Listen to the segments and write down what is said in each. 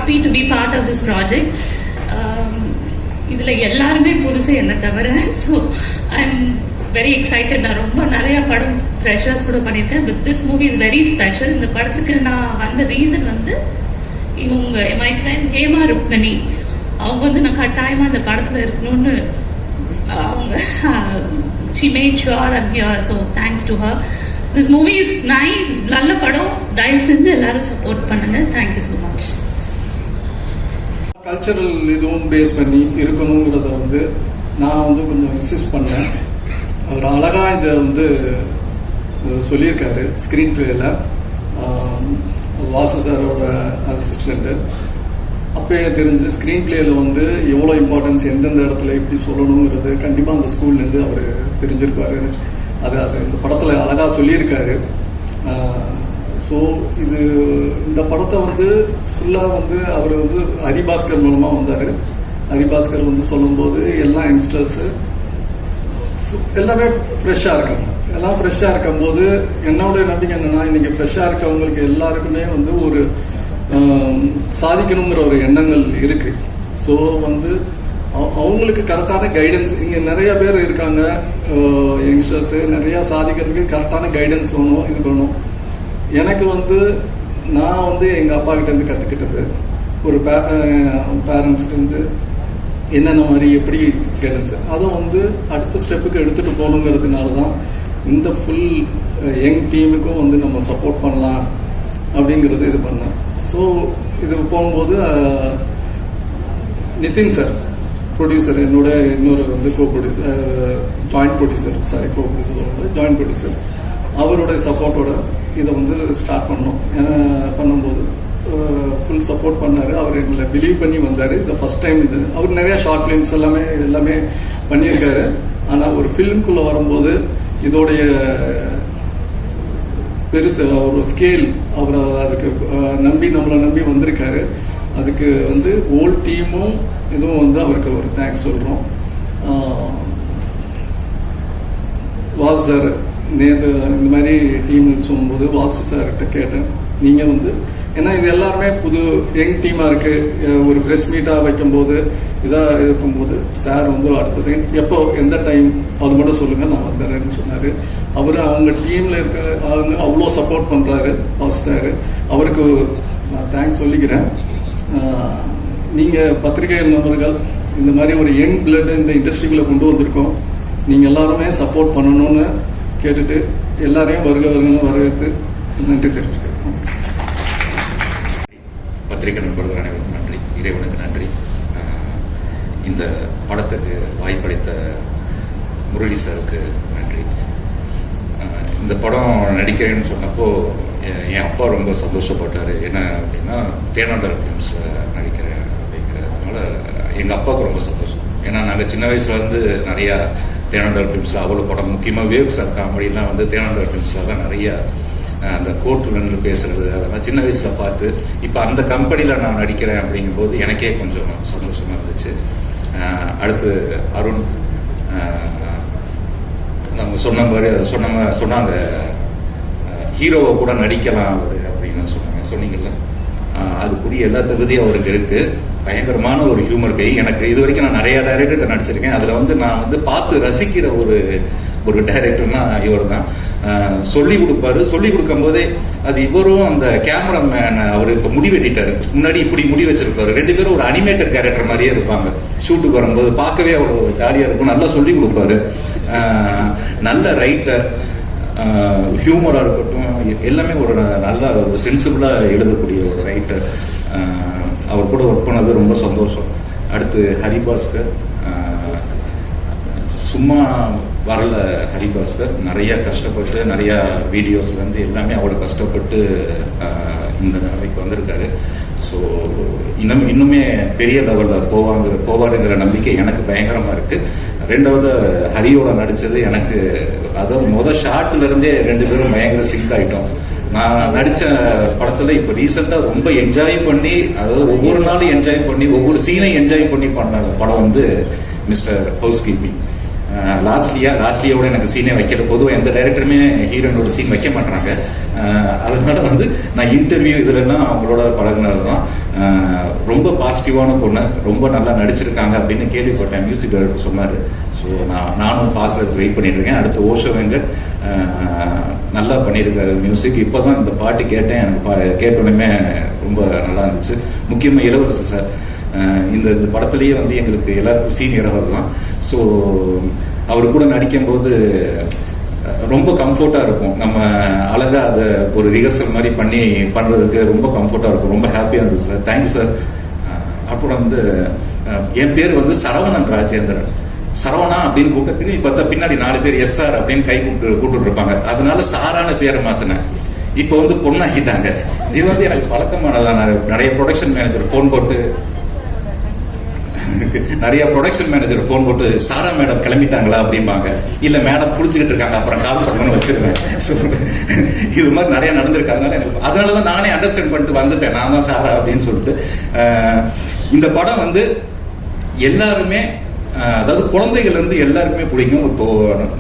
happy to be part of this project. இதில் எல்லாருமே புதுசு என்ன தவிர. So I am very excited. நான் ரொம்ப நிறையா படம் ஃப்ரெஷர்ஸ் கூட பண்ணியிருக்கேன். But this movie is very special. இந்த படத்துக்கு நான் வந்த ரீசன் வந்து இவங்க மை ஃப்ரெண்ட் ஹேமா ருக்மணி அவங்க வந்து நான் கட்டாயமாக அந்த படத்தில் இருக்கணும்னு அவங்க she made sure I'm here, so thanks to her. This movie is nice, நல்ல படம். தயவு செஞ்சு எல்லாரும் சப்போர்ட் பண்ணுங்க. Thank you so much. Cultural இதுவும் பேஸ் பண்ணி இருக்கணுங்கிறத வந்து நான் வந்து கொஞ்சம் இன்சிஸ்ட் பண்ணேன். அவர் அழகாக இதை வந்து சொல்லியிருக்காரு ஸ்க்ரீன் பிளேயில். வாசு சாரோட அசிஸ்டண்ட்டு அப்பயே தெரிஞ்சு ஸ்க்ரீன் பிளேயில் வந்து எவ்வளோ இம்பார்ட்டன்ஸ் எந்தெந்த இடத்துல எப்படி சொல்லணுங்கிறது கண்டிப்பாக அந்த ஸ்கூல்லேருந்து அவர் தெரிஞ்சிருப்பார். அது இந்த படத்தில் அழகாக சொல்லியிருக்காரு. ஸோ இந்த படத்தை வந்து ஃபுல்லாக வந்து அவர் வந்து ஹரிபாஸ்கர் மூலமாக வந்தார். ஹரிபாஸ்கர் வந்து சொல்லும்போது எல்லா யங்ஸ்டர்ஸு எல்லாமே ஃப்ரெஷ்ஷாக இருக்காங்க. எல்லாம் ஃப்ரெஷ்ஷாக இருக்கும்போது என்னோட நம்பிக்கை என்னென்னா இன்றைக்கி ஃப்ரெஷ்ஷாக இருக்கவங்களுக்கு எல்லாருக்குமே வந்து ஒரு சாதிக்கணுங்கிற ஒரு எண்ணங்கள் இருக்குது. ஸோ வந்து அவங்களுக்கு கரெக்டான கைடன்ஸ் இங்கே நிறைய பேர் இருக்காங்க. யங்ஸ்டர்ஸு நிறையா சாதிக்கிறதுக்கு கரெக்டான கைடன்ஸ் வேணும். இது வேணும். எனக்கு வந்து நான் வந்து எங்கள் அப்பாக்கிட்டேருந்து கற்றுக்கிட்டது ஒரு பேரண்ட்ஸ்கிட்டேருந்து என்னென்ன மாதிரி எப்படி கைடன்ஸ் அதை வந்து அடுத்த ஸ்டெப்புக்கு எடுத்துகிட்டு போகணுங்கிறதுனால தான் இந்த ஃபுல் யங் டீமுக்கும் வந்து நம்ம சப்போர்ட் பண்ணலாம் அப்படிங்கிறது இது பண்ணேன். ஸோ இது போகும்போது நிதின் சார் ப்ரொடியூசர் என்னோட இன்னொரு வந்து ஜாயிண்ட் ப்ரொடியூசர் அவரோட சப்போர்ட்டோட இதை வந்து ஸ்டார்ட் பண்ணோம். பண்ணும்போது ஃபுல் சப்போர்ட் பண்ணார். அவர் எங்களை பிலீவ் பண்ணி வந்தார். இந்த ஃபஸ்ட் டைம் இது அவர் நிறையா ஷார்ட் ஃபிலிம்ஸ் எல்லாமே பண்ணியிருக்காரு. ஆனால் ஒரு ஃபிலிம்குள்ளே வரும்போது இதோடைய பெருசு ஒரு ஸ்கேல் அவர் அதுக்கு நம்மளை நம்பி வந்திருக்காரு. அதுக்கு வந்து ஓல் டீமும் இதுவும் வந்து அவருக்கு ஒரு தேங்க்ஸ் சொல்கிறோம். வாசு சார் நேற்று இந்த மாதிரி டீம் சொல்லும்போது வாசு சார்கிட்ட கேட்டேன், நீங்கள் வந்து ஏன்னா இது எல்லாருமே புது யங் டீமாக இருக்குது. ஒரு ப்ரெஸ் மீட்டாக வைக்கும்போது இதாக இருக்கும்போது சார் வந்து அடுத்த செகண்ட் எப்போ எந்த டைம் அது மட்டும் சொல்லுங்கள் நான் வந்துடுறேன்னு சொன்னார். அவர் அவங்க டீமில் இருக்க அவங்க அவ்வளோ சப்போர்ட் பண்ணுறாரு வாசு சார். அவருக்கு நான் தேங்க்ஸ் சொல்லிக்கிறேன். நீங்கள் பத்திரிகை நபர்கள் இந்த மாதிரி ஒரு யங் பிளட் இந்த இண்டஸ்ட்ரிக்குள்ளே கொண்டு வந்திருக்கோம். நீங்கள் எல்லாருமே சப்போர்ட் பண்ணணும்னு கேட்டுட்டு எல்லாரையும் வரவேற்று நன்றி தெரிஞ்சுக்கிறேன். பத்திரிகை நண்பர்கள் அனைவருக்கும் நன்றி. இறைவனுக்கு நன்றி. இந்த படத்துக்கு வாய்ப்பளித்த முரளி சாருக்கு நன்றி. இந்த படம் நடிக்கிறேன்னு சொன்னப்போ என் அப்பா ரொம்ப சந்தோஷப்பட்டார். என்ன அப்படின்னா தேனாண்டர் ஃபிலிம்ஸில் நடிக்கிறேன் அப்படிங்கிறதுனால எங்கள் அப்பாவுக்கு ரொம்ப சந்தோஷம். ஏன்னா நாங்கள் சின்ன வயசுலேருந்து நிறையா தேனாண்டர் ஃபிலிம்ஸில் அவ்வளோ படம் முக்கியமாக வேவ்ஸ் காமெடிலாம் வந்து தேனாண்டர் ஃபிலிம்ஸில் தான் நிறையா அந்த கோர்ட்டில் நின்று பேசுகிறது அதெல்லாம் சின்ன வயசில் பார்த்து இப்போ அந்த கம்பெனியில் நான் நடிக்கிறேன் அப்படிங்கும்போது எனக்கே கொஞ்சம் சந்தோஷமாக இருந்துச்சு. அடுத்து அருண் நம்ம சொன்னாங்க ஹீரோவை கூட நடிக்கலாம் அவர் அப்படின்னு சொன்னீங்கல்ல. அதுக்குரிய எல்லா தகுதியும் அவருக்கு இருக்குது. பயங்கரமான ஒரு ஹியூமர் கை. எனக்கு இது வரைக்கும் நான் நிறையா டைரக்டர்கிட்ட நடிச்சிருக்கேன். அதில் வந்து நான் வந்து பார்த்து ரசிக்கிற ஒரு டைரக்டர்னா இவர் தான். சொல்லி கொடுப்பாரு. சொல்லி கொடுக்கும் போதே அது இவரும் அந்த கேமராமேன் அவர் இப்போ முடி வெட்டிட்டாரு. முன்னாடி இப்படி முடி வச்சிருப்பாரு. ரெண்டு பேரும் ஒரு அனிமேட்டட் கேரக்டர் மாதிரியே இருப்பாங்க. ஷூட்டுக்கு வரும்போது பார்க்கவே அவ்வளோ ஜாலியாக இருக்கும். நல்லா சொல்லி கொடுப்பாரு. நல்ல ரைட்டர், ஹியூமராக இருக்கட்டும் எல்லாமே ஒரு நல்ல ஒரு சென்சிபிளாக எழுதக்கூடிய ஒரு ரைட்டர். அவர் கூட ஒர்க் பண்ணது ரொம்ப சந்தோஷம். அடுத்து ஹரிபாஸ்கர் சும்மா வரல. ஹரிபாஸ்கர் நிறையா கஷ்டப்பட்டு நிறையா வீடியோஸ்லேருந்து எல்லாமே அவ்வளோ கஷ்டப்பட்டு இந்த நிலைமைக்கு வந்திருக்காரு. ஸோ இன்னுமே பெரிய லெவலில் போவாருங்கிற நம்பிக்கை எனக்கு பயங்கரமாக இருக்குது. ரெண்டாவது ஹரியோட நடித்தது எனக்கு அதாவது ஷார்ட்லேருந்தே ரெண்டு பேரும் பயங்கர சிங்க் ஆகிட்டோம். நான் நடித்த படத்தில் இப்போ ரீசெண்டாக ரொம்ப என்ஜாய் பண்ணி அதாவது ஒவ்வொரு நாளும் என்ஜாய் பண்ணி ஒவ்வொரு சீனையும் என்ஜாய் பண்ணி பண்ண படம் வந்து மிஸ்டர் ஹவுஸ் கீப்பிங். லாஸ்ட்லியோட எனக்கு சீனே வைக்கல. பொதுவாக எந்த டைரக்டருமே ஹீரோயினோட சீன் வைக்க மாட்டாங்க. அதனால வந்து நான் இன்டர்வியூ இதுலலாம் அவங்களோட பழகினது தான். ரொம்ப பாசிட்டிவான பொண்ணு, ரொம்ப நல்லா நடிச்சிருக்காங்க அப்படின்னு கேள்விப்பட்டேன். மியூசிக் டைரக்டர் சொன்னார். ஸோ நானும் பார்க்கறதுக்கு வெயிட் பண்ணிட்டு இருக்கேன். அடுத்து ஓஷோ வெங்கட் நல்லா பண்ணியிருக்காரு மியூசிக். இப்போ தான் இந்த பாட்டு கேட்டேன், எனக்கு கேட்டோடனே ரொம்ப நல்லா இருந்துச்சு. முக்கியமாக இளவரசர் சார் இந்த படத்துலேயே வந்து எங்களுக்கு எல்லாருக்கும் சீனியர் அவர் தான். ஸோ அவர் கூட நடிக்கும்போது ரொம்ப கம்ஃபர்ட்டாக இருக்கும். நம்ம அழகாக அதை ஒரு ரிஹர்சல் மாதிரி பண்ணுறதுக்கு ரொம்ப கம்ஃபர்ட்டாக இருக்கும். ரொம்ப ஹாப்பியாக இருந்துச்சு சார். Thank you sir. அப்புறம் வந்து என் பேர் வந்து சரவணன் ராஜேந்திரன். சரவணா அப்படின்னு கூட்டத்துக்கு இப்போ பின்னாடி 4 பேர் எஸ்ஆர் அப்படின்னு கை கூப்பிட்டு இருப்பாங்க. அதனால சாரான பேரை மாற்றினேன். இப்போ வந்து பொண்ணாக்கிட்டாங்க. இது வந்து எனக்கு பழக்கமானதான். நிறைய ப்ரொடக்ஷன் மேனேஜர் ஃபோன் போட்டு சாரா மேடம் கிளம்பிட்டாங்களா அப்படிம்பாங்க. இல்லை மேடம் குளிச்சுக்கிட்டு இருக்காங்க, அப்புறம் கால் பண்ணணும்னு வச்சிருவேன். ஸோ இது மாதிரி நிறைய நடந்திருக்கு. அதனால தான் நானே அண்டர்ஸ்டாண்ட் பண்ணிட்டு வந்துட்டேன், நான் தான் சாரா அப்படின்னு சொல்லிட்டு. இந்த படம் வந்து எல்லாருமே, அதாவது குழந்தைகள் இருந்து எல்லாருக்குமே பிடிக்கும். இப்போ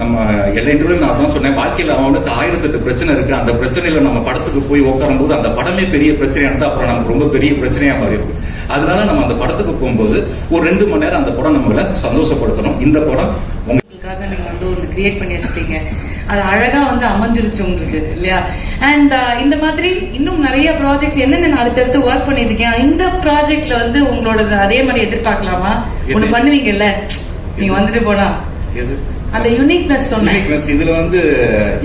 நம்ம எல்லா இன்டர்வியூ நான் தான் சொன்னேன், வாழ்க்கையில் அவனுக்கு 1008 பிரச்சனை இருக்கு. அந்த பிரச்சனையில நம்ம படத்துக்கு போய் உட்காரும் போது அந்த படமே பெரிய பிரச்சனையானது அப்புறம் நமக்கு ரொம்ப பெரிய பிரச்சனையா மாறி இருக்கும். அதனால நம்ம அந்த படத்துக்கு போகும்போது ஒரு 2 மணி நேரம் அந்த படம் நம்மளை சந்தோஷப்படுத்தணும். இந்த படம் உங்களுக்காக நீங்க வந்து ஒன்று கிரியேட் பண்ணி வச்சிட்டீங்க, அது அழகா வந்து அமைஞ்சிருச்சு உங்களுக்கு இல்லையா? அண்ட் இந்த மாதிரி இன்னும் நிறைய ப்ராஜெக்ட்ஸ் என்னென்ன அடுத்தடுத்து ஒர்க் பண்ணிட்டு இருக்கேன். இந்த ப்ராஜெக்ட்ல வந்து உங்களோட அதே மாதிரி எதிர்பார்க்கலாமா? ஒண்ணு பண்ணுவீங்கல்ல நீங்க வந்துட்டு போனா, அந்த யூனிக்னஸ் சொன்னேன். இதுல வந்து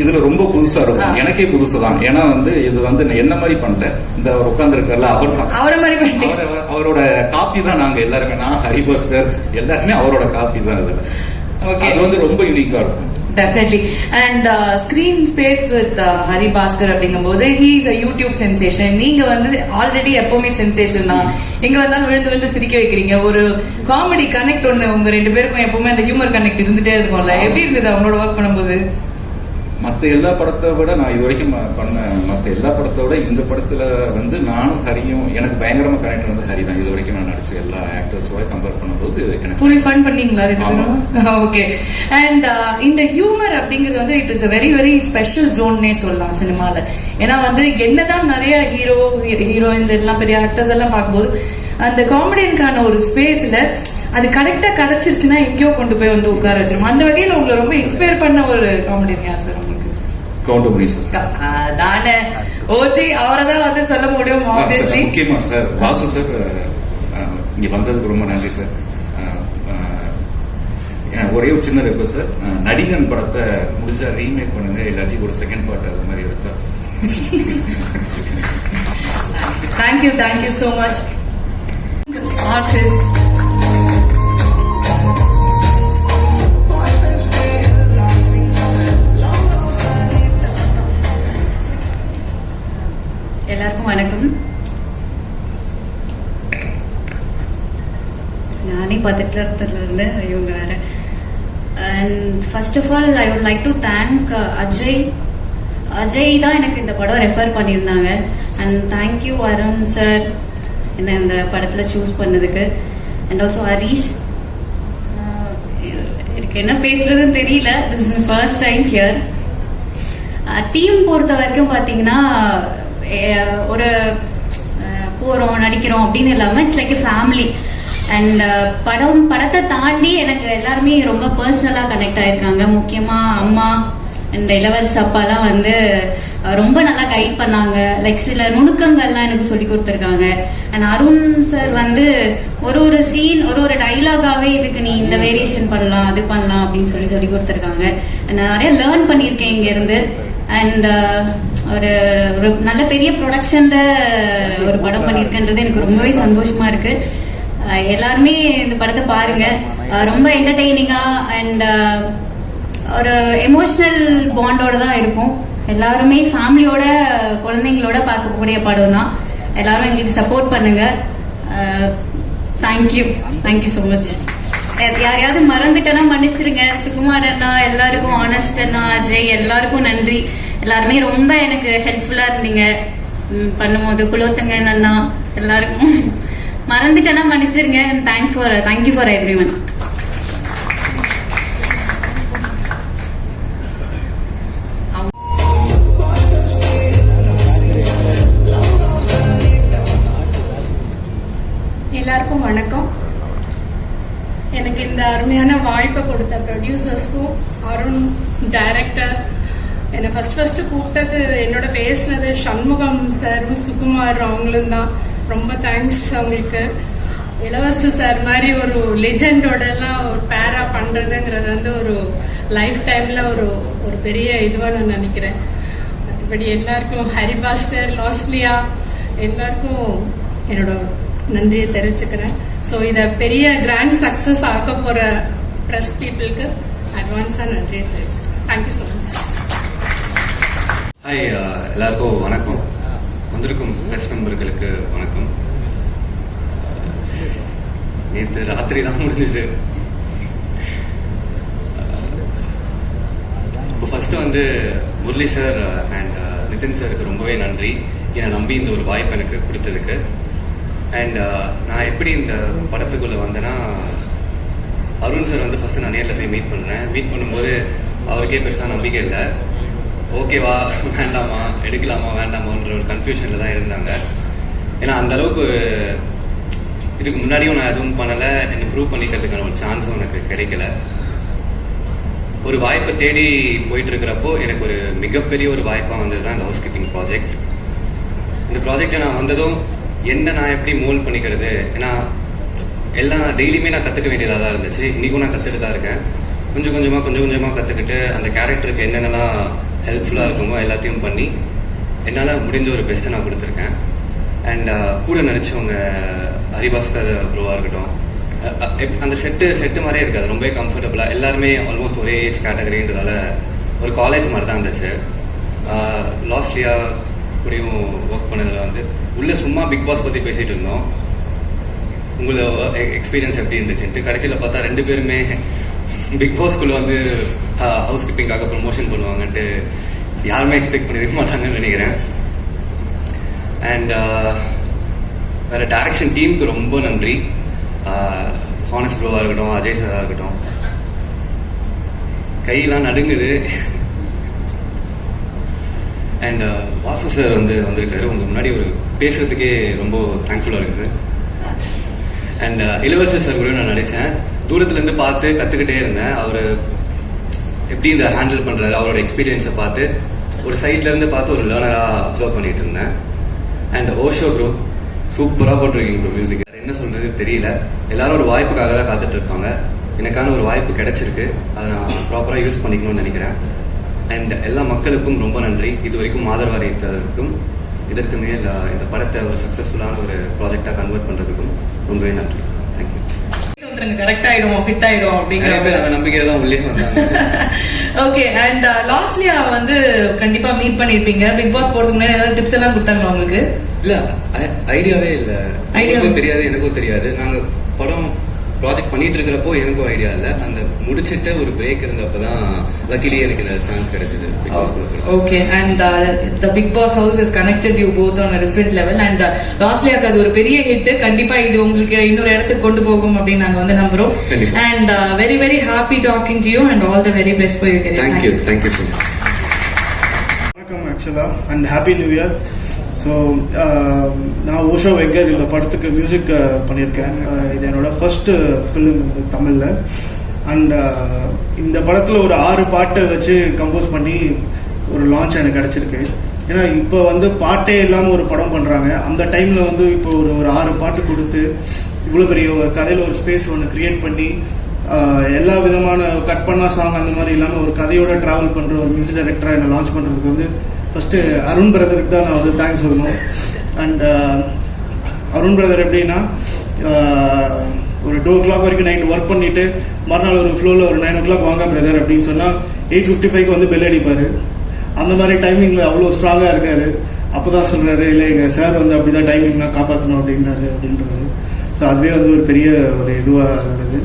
இதுல ரொம்ப புதுசா இருக்கும். எனக்கே புதுசு தான். ஏன்னா வந்து இது வந்து என்ன மாதிரி பண்ணல, இந்த அவர் உட்கார்ந்து இருக்கார்ல அவர் தான், அவரை மாதிரி பண்ணி அவரோட காப்பி தான். நாங்க எல்லாருமே, நான் ஹரிபாஸ்கர் எல்லாருமே அவரோட காப்பி தான். இதுல அது வந்து ரொம்ப யூனிக்கா இருக்கும். Definitely. And screen space with Hari Bhaskar அப்படிங்கும்போது he is a YouTube sensation. நீங்க வந்து ஆல்ரெடி எப்பவுமே சென்சேஷன் தான். எங்க வந்தாலும் விழுந்து சிரிக்க வைக்கிறீங்க. ஒரு காமெடி கனெக்ட் ஒண்ணு உங்க 2 பேருக்கும் எப்பவுமே அந்த ஹியூமர் கனெக்ட் இருந்துட்டே இருக்கும்ல. எப்படி இருந்தது அவங்களோட ஒர்க் பண்ணும்போது? மற்ற எல்லா படத்தை விட நான் இது வரைக்கும் மற்ற எல்லா படத்தை விட இந்த படத்துல வந்து நானும் ஹரியும் எனக்கு பயங்கரமா கனெக்ட் வந்து ஹரி தான். இது வரைக்கும் நான் நடிச்ச எல்லா ஆக்டர்ஸோட கம்பேர் பண்ணும்போது எனக்கு ஃபுல்லி ஃபன் பண்ணீங்களா? ஓகே. அண்ட் இந்த ஹியூமர் அப்படிங்கிறது வந்து it is a very very special ஜோன்னே சொல்லலாம் சினிமால. ஏன்னா வந்து என்னதான் நிறைய ஹீரோயின்ஸ் எல்லாம் பெரிய ஆக்டர்ஸ் எல்லாம் பார்க்கும்போது அந்த காமெடியனுக்கான ஒரு ஸ்பேஸ்ல அது கரெக்டா கிடைச்சிருச்சுன்னா எங்கேயோ கொண்டு போய் வந்து உட்கார வச்சிரும். அந்த வகையில உங்களை ரொம்ப இன்ஸ்பயர் பண்ண ஒரு காமெடியன் யார் சார் உங்களுக்கு? கவுண்டமணி சார். அதானே ஓஜி, அவரை தான் வந்து சொல்ல முடியும். ஆப்வியஸ்லி முக்கியமா சார் வாசு சார் இங்க வந்ததுக்கு ரொம்ப நன்றி சார். ஒரே ஒரு சின்ன ரெக்வஸ்ட் சார், நடிகன் படத்தை முடிஞ்சா ரீமேக் பண்ணுங்க, இல்லாட்டி ஒரு செகண்ட் பார்ட் அது மாதிரி எடுத்தா. Thank you so much. ஆர்டிஸ்ட் எல்லாருக்கும் வணக்கம். நானே பதட்டத்துல இருந்து இவங்க வேற. And first of all I would like to thank Ajay தான் எனக்கு இந்த படம் ரெஃபர் பண்ணியிருந்தாங்க. அண்ட் தேங்க்யூ அருண் சார் என்ன இந்த படத்தில் சூஸ் பண்ணதுக்கு. And also Harish. எனக்கு என்ன பேசுறதுன்னு தெரியல. This is my first time here. Team பொறுத்த வரைக்கும் பார்த்தீங்கன்னா ஒரு போகிறோம் நடிக்கிறோம் அப்படின்னு இல்லாமல் it's like a family. And படத்தை தாண்டி எனக்கு எல்லாருமே ரொம்ப பர்சனலாக கனெக்ட் ஆகிருக்காங்க. முக்கியமாக அம்மா அண்ட் இளவரசி அப்பாலாம் வந்து ரொம்ப நல்லா கைட் பண்ணாங்க. லைக் சில நுணுக்கங்கள்லாம் எனக்கு சொல்லி கொடுத்துருக்காங்க. அண்ட் அருண் சார் வந்து ஒரு சீன் ஒரு டைலாகாகவே இதுக்கு நீ இந்த வேரியேஷன் பண்ணலாம் அது பண்ணலாம் அப்படின்னு சொல்லி கொடுத்துருக்காங்க. நான் நிறைய லேர்ன் பண்ணியிருக்கேன் இங்கேருந்து. அண்ட் ஒரு நல்ல பெரிய ப்ரொடக்ஷன்ல ஒரு படம் பண்ணியிருக்கேன்றது எனக்கு ரொம்பவே சந்தோஷமா இருக்கு. எல்லாருமே இந்த படத்தை பாருங்க. ரொம்ப என்டர்டெய்னிங்கா அண்ட் ஒரு எமோஷனல் பாண்டோட தான் இருக்கும். எல்லாருமே ஃபேமிலியோட குழந்தைங்களோட பார்க்கக்கூடிய படம் தான். எல்லாரும் எங்களுக்கு சப்போர்ட் பண்ணுங்க. Thank you so much. யாரையாவது மறந்துட்டேன்னா மன்னிச்சிருங்க. சுகுமார் அண்ணா, எல்லாருக்கும் ஆனஸ்ட் அண்ணா, அஜய் எல்லாருக்கும் நன்றி. எல்லாருமே ரொம்ப எனக்கு ஹெல்ப்ஃபுல்லா இருந்தீங்க பண்ணும்போது. குலோத்துங்கன் அண்ணா எல்லாருக்கும் மறந்துட்டேன்னா மன்னிச்சிருங்க. Thank you for every one. எனக்கு இந்த அருமையான வாய்ப்பை கொடுத்த ப்ரொடியூசர்ஸ்க்கும், அருண் டைரக்டர், என்னை ஃபஸ்ட்டு கூப்பிட்டது, என்னோட பேசினது சண்முகம் சாரும் சுகுமார் அவங்களும் தான். ரொம்ப தேங்க்ஸ் அவங்களுக்கு. இளவரசு சார் மாதிரி ஒரு லெஜெண்டோடலாம் ஒரு பேரா பண்ணுறதுங்கிறது வந்து ஒரு லைஃப் டைமில் ஒரு பெரிய இதுவாக நான் நினைக்கிறேன். மற்றபடி எல்லாருக்கும், ஹரிபாஸ்கர், லாஸ்லியா எல்லாருக்கும் என்னோட நன்றியை தெரிவிச்சுக்கிறேன். ஸோ இதை பெரிய கிராண்ட் சக்ஸஸ் ஆக்க போகிற ப்ரெஸ் பீப்புளுக்கு அட்வான்ஸாக நன்றியை தெரிவிச்சுக்கிறேன். Thank you so much. ஹாய், எல்லாருக்கும் வணக்கம். வந்திருக்கும் ப்ரெஸ் நண்பர்களுக்கு வணக்கம். நேற்று ராத்திரி தான் முடிஞ்சது. இப்போ ஃபஸ்ட்டு வந்து முரளி சார் அண்ட் நிதின் சாருக்கு ரொம்பவே நன்றி, என்னை நம்பி இந்த ஒரு வாய்ப்பு எனக்கு கொடுத்ததுக்கு. அண்ட் நான் எப்படி இந்த படத்துக்குள்ளே வந்தேன்னா, அருண் சார் வந்து ஃபஸ்ட்டு நான் நேரில் போய் மீட் பண்ணும்போது அவருக்கே பெருசாக நம்பிக்கை இல்லை. ஓகேவா வேண்டாமா, எடுக்கலாமா வேண்டாமான்ற ஒரு கன்ஃபியூஷனில் தான் இருந்தாங்க. ஏன்னா அந்தளவுக்கு இதுக்கு முன்னாடியும் நான் எதுவும் பண்ணலை, என்னை ப்ரூவ் பண்ணிக்கிறதுக்கான ஒரு சான்ஸும் எனக்கு கிடைக்கல. ஒரு வாய்ப்பை தேடி போயிட்டு இருக்கிறப்போ எனக்கு ஒரு மிகப்பெரிய ஒரு வாய்ப்பாக வந்தது தான் இந்த ஹவுஸ் கீப்பிங் ப்ராஜெக்ட். இந்த ப்ராஜெக்டை நான் வந்ததும் என்ன நான் எப்படி மோல்ட் பண்ணிக்கிறது, ஏன்னா எல்லாம் டெய்லியுமே நான் கற்றுக்க வேண்டியதாக தான் இருந்துச்சு. இன்றைக்கும் நான் கற்றுட்டு தான் இருக்கேன். கொஞ்சம் கொஞ்சமாக கற்றுக்கிட்டு அந்த கேரக்டருக்கு என்னென்னலாம் ஹெல்ப்ஃபுல்லாக இருக்குமோ எல்லாத்தையும் பண்ணி என்னால் முடிஞ்ச ஒரு பெஸ்ட்டை நான் கொடுத்துருக்கேன். அண்ட் கூட நடிச்சவங்க ஹரிபாஸ்கர் ப்ரோவாக இருக்கட்டும், அந்த செட்டு மாதிரியே இருக்காது, ரொம்பவே கம்ஃபர்டபுளாக. எல்லாருமே ஆல்மோஸ்ட் ஒரே ஏஜ் கேட்டகரின்றதால ஒரு காலேஜ் மாதிரி தான் இருந்துச்சு. லாஸ்ட்லியா கூடயும் ஒர்க் பண்ணதில் வந்து உள்ளே சும்மா பிக் பாஸ் பற்றி பேசிகிட்டு இருந்தோம், உங்களோட எக்ஸ்பீரியன்ஸ் எப்படி இருந்துச்சுன்ட்டு. கடைசியில் பார்த்தா 2 பேருமே பிக் பாஸ்குள்ளே வந்து ஹவுஸ் கீப்பிங்காக ப்ரொமோஷன் பண்ணுவாங்கன்ட்டு யாருமே எக்ஸ்பெக்ட் பண்ணியிருக்க மாட்டாங்கன்னு நினைக்கிறேன். அண்ட் வேறு டைரக்ஷன் டீமுக்கு ரொம்ப நன்றி. ஹானஸ் ப்ரோவாக இருக்கட்டும், அஜய் சாராக இருக்கட்டும், கையெல்லாம் நடுங்குது. அண்ட் வாசு சார் வந்திருக்காரு. உங்கள் முன்னாடி ஒரு பேசுகிறதுக்கே ரொம்ப தேங்க்ஃபுல்லாக இருக்குது. அண்ட் இளவரசர் சார் கூட நான் நடித்தேன். தூரத்துலேருந்து பார்த்து கற்றுக்கிட்டே இருந்தேன். அவர் எப்படி இந்த ஹேண்டில் பண்ணுறாரு, அவரோட எக்ஸ்பீரியன்ஸை பார்த்து ஒரு சைட்லேருந்து பார்த்து ஒரு லேர்னராக அப்சர்வ் பண்ணிட்டு இருந்தேன். அண்ட் ஓஷோ ப்ரோ சூப்பராக போட்டிருக்கீங்க ப்ரோ மியூசிக். என்ன சொல்கிறது தெரியல. எல்லாரும் ஒரு வாய்ப்புக்காக தான் காத்துட்டு இருப்பாங்க. எனக்கான ஒரு வாய்ப்பு கிடைச்சிருக்கு, அதை நான் ப்ராப்பராக யூஸ் பண்ணிக்கணும்னு நினைக்கிறேன். அண்ட் எல்லா மக்களுக்கும் ரொம்ப நன்றி. இது வரைக்கும் ஆதரவு அளித்ததற்கும், இதற்கு மேல் இந்த படத்தை ஒரு சக்ஸஸ்ஃபுல்லான ஒரு ப்ராஜெக்டாக கன்வெர்ட் பண்ணுறதுக்கும் ரொம்பவே நன்றி. தேங்க்யூ. கரெக்ட் ஆயிடும், ஃபிட் ஆயிடும் அப்படிங்கிற பேர் அந்த நம்பிக்கையில தான் உள்ளே வந்தாங்க. ஓகே. அண்ட் லாஸ்ட்லியா வந்து கண்டிப்பா மீட் பண்ணிருப்பீங்க. பிக் பாஸ் போறதுக்கு முன்னாடி ஏதாவது டிப்ஸ் எல்லாம் கொடுத்தாங்களா உங்களுக்கு? இல்ல, ஐடியாவே இல்லை. ஐடியாவும் தெரியாது, எனக்கும் தெரியாது. நாங்க படம் ப்ராஜெக்ட் பண்ணிட்டு இருக்கிறப்போ எனக்கும் ஐடியா இல்லை. அந்த முடிச்சிட்டு ஒரு பிரேக் இருந்தப்போ தான் லக்கிலி எனக்கு இந்த சான்ஸ் கிடைச்சது big boss. Okay. And the big boss house is connected you both on a different level. And லாஸ்ட்லியாக்கு அது ஒரு பெரிய ஹிட். கண்டிப்பா இது உங்களுக்கு இன்னொரு இடத்துக்கு கொண்டு போகும் அப்படின்னு நாங்க வந்து நம்புறோம். And very very happy talking to you and all the very best for your career. Thank you so much. வணக்கம் ஆக்சுவலா and happy new year. So நான் ஓஷோ வெங்கர் இந்த படத்துக்கு மியூசிக் பண்ணியிருக்கேன். இது என்னோட ஃபர்ஸ்ட்டு ஃபிலிம் தமிழில். அண்ட் இந்த படத்தில் ஒரு 6 பாட்டை வச்சு கம்போஸ் பண்ணி ஒரு லான்ச் எனக்கு கிடச்சிருக்கு. ஏன்னா இப்போ வந்து பாட்டே இல்லாமல் ஒரு படம் பண்ணுறாங்க. அந்த டைமில் வந்து இப்போ ஒரு 6 பாட்டு கொடுத்து இவ்வளோ பெரிய ஒரு கதையில் ஒரு ஸ்பேஸ் ஒன்று க்ரியேட் பண்ணி எல்லா விதமான கட் பண்ணா சாங் அந்த மாதிரி இல்லாமல் ஒரு கதையோட ட்ராவல் பண்ணுற ஒரு மியூசிக் டைரக்டராக என்னை லான்ச் பண்ணுறதுக்கு வந்து ஃபஸ்ட்டு அருண் பிரதருக்கு தான் நான் வந்து தேங்க்ஸ் சொல்லணும். அண்ட் அருண் பிரதர் எப்படின்னா ஒரு 2 o'clock வரைக்கும் நைட் ஒர்க் பண்ணிவிட்டு மறுநாள் ஒரு ஃப்ளோவில் ஒரு 9 o'clock வாங்க பிரதர் அப்படின்னு சொன்னால் 8:55 வந்து பெல் அடிப்பார். அந்த மாதிரி டைமிங்கில் அவ்வளோ ஸ்ட்ராங்காக இருக்கார். அப்போ தான் சொல்கிறாரு, இல்லை எங்கள் சார் வந்து அப்படி தான் டைமிங்லாம் காப்பாற்றணும் அப்படின்றது. ஸோ அதுவே வந்து ஒரு பெரிய ஒரு இதுவாக இருந்தது.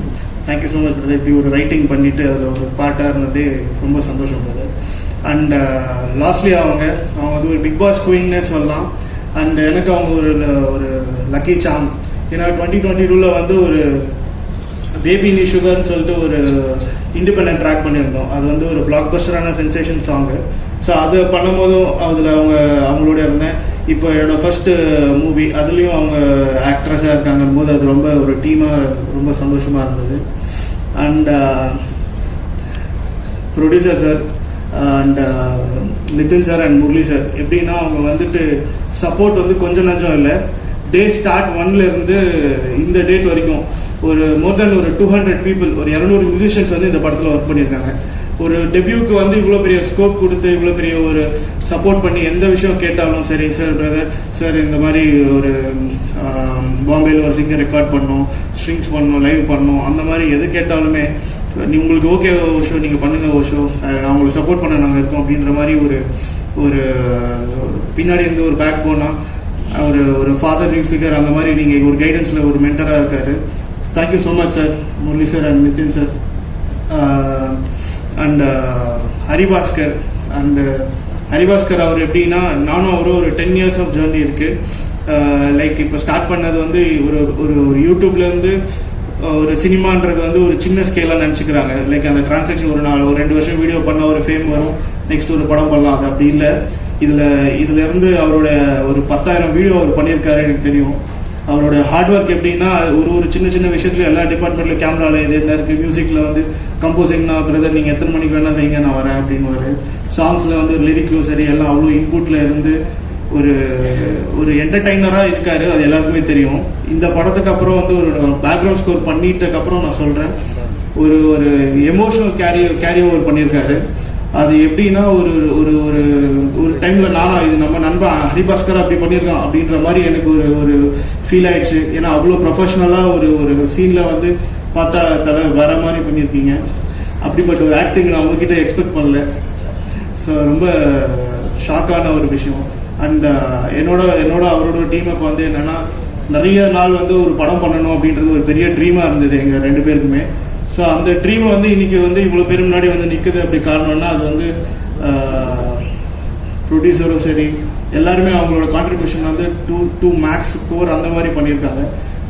Thank you so much brother. இப்படி ஒரு ரைட்டிங் பண்ணிவிட்டு அதில் ஒரு பாட்டாக இருந்ததே ரொம்ப சந்தோஷம் பிரதர். அண்ட் லாஸ்ட்லி அவங்க வந்து ஒரு பிக் பாஸ் குயின்னே சொல்லலாம். அண்ட் எனக்கு அவங்க ஒரு லக்கி சாம். ஏன்னா 2022 வந்து ஒரு பேபி நீ சுகர்னு சொல்லிட்டு ஒரு இண்டிபெண்டன்ட் ட்ராக் பண்ணியிருந்தோம். அது வந்து ஒரு பிளாக் பஸ்டரான சென்சேஷன் சாங்கு. ஸோ அது பண்ணும்போதும் அதில் அவங்களோட இருந்தேன். இப்போ என்னோடய ஃபர்ஸ்ட் மூவி அதுலேயும் அவங்க ஆக்ட்ரஸாக இருக்காங்கன்னு போது அது ரொம்ப ஒரு டீமாக ரொம்ப சந்தோஷமாக இருந்தது. And producer sir and Nitin sir and Murali sir எப்படின்னா அவங்க வந்துட்டு சப்போர்ட் வந்து கொஞ்சம் நஞ்சம் இல்லை. டே ஸ்டார்ட் 1லேருந்து இந்த டேட் வரைக்கும் ஒரு மோர் தென் ஒரு 200 பீப்புள், ஒரு 200 மியூசிஷியன்ஸ் வந்து இந்த படத்தில் ஒர்க் பண்ணியிருக்காங்க. ஒரு டெபியூக்கு வந்து இவ்வளோ பெரிய ஸ்கோப் கொடுத்து இவ்வளோ பெரிய ஒரு சப்போர்ட் பண்ணி எந்த விஷயம் கேட்டாலும் சரி, சார் பிரதர் சார் இந்த மாதிரி ஒரு பாம்பேயில் ஒரு சிங்கர் ரெக்கார்ட் பண்ணோம், ஸ்ட்ரிங்ஸ் பண்ணோம், லைவ் பண்ணோம், அந்த மாதிரி எது கேட்டாலுமே உங்களுக்கு ஓகே ஓஷோ நீங்கள் பண்ணுங்கள் ஓஷோ, நான் உங்களுக்கு சப்போர்ட் பண்ண நாங்கள் இருக்கோம் அப்படின்ற மாதிரி ஒரு பின்னாடி இருந்து ஒரு பேக் போனால் ஒரு ஃபாதர் ஃபிகர் அந்த மாதிரி நீங்கள் ஒரு கைடன்ஸில் ஒரு மென்டராக இருக்காரு. Thank you so much sir, Murali sir and Nitin sir and Haribhaskar. And Haribhaskar அவர் எப்படின்னா நானும் அவரும் ஒரு 10 years ஆஃப் ஜேர்னி இருக்குது. லைக் இப்போ ஸ்டார்ட் பண்ணது வந்து ஒரு யூடியூப்லேருந்து ஒரு சினிமான்றது வந்து ஒரு சின்ன ஸ்கேலாக நினச்சிக்கிறாங்க. லைக் அந்த டிரான்சாக்ஷன் ஒரு 2 வருஷம் வீடியோ பண்ண ஒரு ஃபேம் வரும், நெக்ஸ்ட் ஒரு படம் பண்ணலாம், அது அப்படி இல்லை. இதுல இருந்து அவரோட ஒரு 10,000 வீடியோ அவர் பண்ணியிருக்காரு எனக்கு தெரியும். அவரோட ஹார்ட் ஒர்க் எப்படின்னா ஒரு சின்ன சின்ன விஷயத்துலையும் எல்லா டிபார்ட்மெண்ட்லையும் கேமராவில் இது என்ன இருக்குது, மியூசிக்கில் வந்து கம்போசிங்னா பிரதர் நீங்கள் எத்தனை மணிக்கு வேணால் வைங்க நான் வரேன் அப்படின்னு சாங்ஸில் வந்து லிரிக்லும் சரி எல்லாம் அவ்வளோ இன்புட்டில் இருந்து ஒரு என்டர்டைனராக இருக்காரு. அது எல்லாருக்குமே தெரியும். இந்த படத்துக்கு அப்புறம் வந்து ஒரு பேக்ரவுண்ட் ஸ்கோர் பண்ணிட்டதுக்கப்புறம் நான் சொல்கிறேன் ஒரு எமோஷனல் கேரி ஓவர் பண்ணியிருக்காரு. அது எப்படின்னா ஒரு டைமில் நானும் இது நம்ம நண்பன் ஹரிபாஸ்கர் அப்படி பண்ணியிருக்கான் அப்படின்ற மாதிரி எனக்கு ஒரு ஃபீல் ஆயிடுச்சு. ஏன்னா அவ்வளோ ப்ரொஃபஷ்னலாக ஒரு சீனில் வந்து பார்த்தா வேற மாதிரி பண்ணியிருக்கீங்க. அப்படிப்பட்ட ஒரு ஆக்டிங் நான் உங்ககிட்ட எக்ஸ்பெக்ட் பண்ணல. ஸோ ரொம்ப ஷாக்கான ஒரு விஷயம். அண்ட் என்னோட அவரோட டீமுக்கு வந்து என்னென்னா நிறைய நாள் வந்து ஒரு படம் பண்ணணும் அப்படின்றது ஒரு பெரிய ட்ரீமாக இருந்தது எங்கள் 2 பேருக்குமே. ஸோ அந்த ட்ரீமை வந்து இன்னைக்கு வந்து இவ்வளோ பேர் முன்னாடி வந்து நிற்குது அப்படி காரணம்னா அது வந்து ப்ரொடியூசரும் சரி எல்லாருமே அவங்களோட கான்ட்ரிபியூஷன் வந்து 2 மேக்ஸ் கோர் அந்த மாதிரி பண்ணியிருக்காங்க.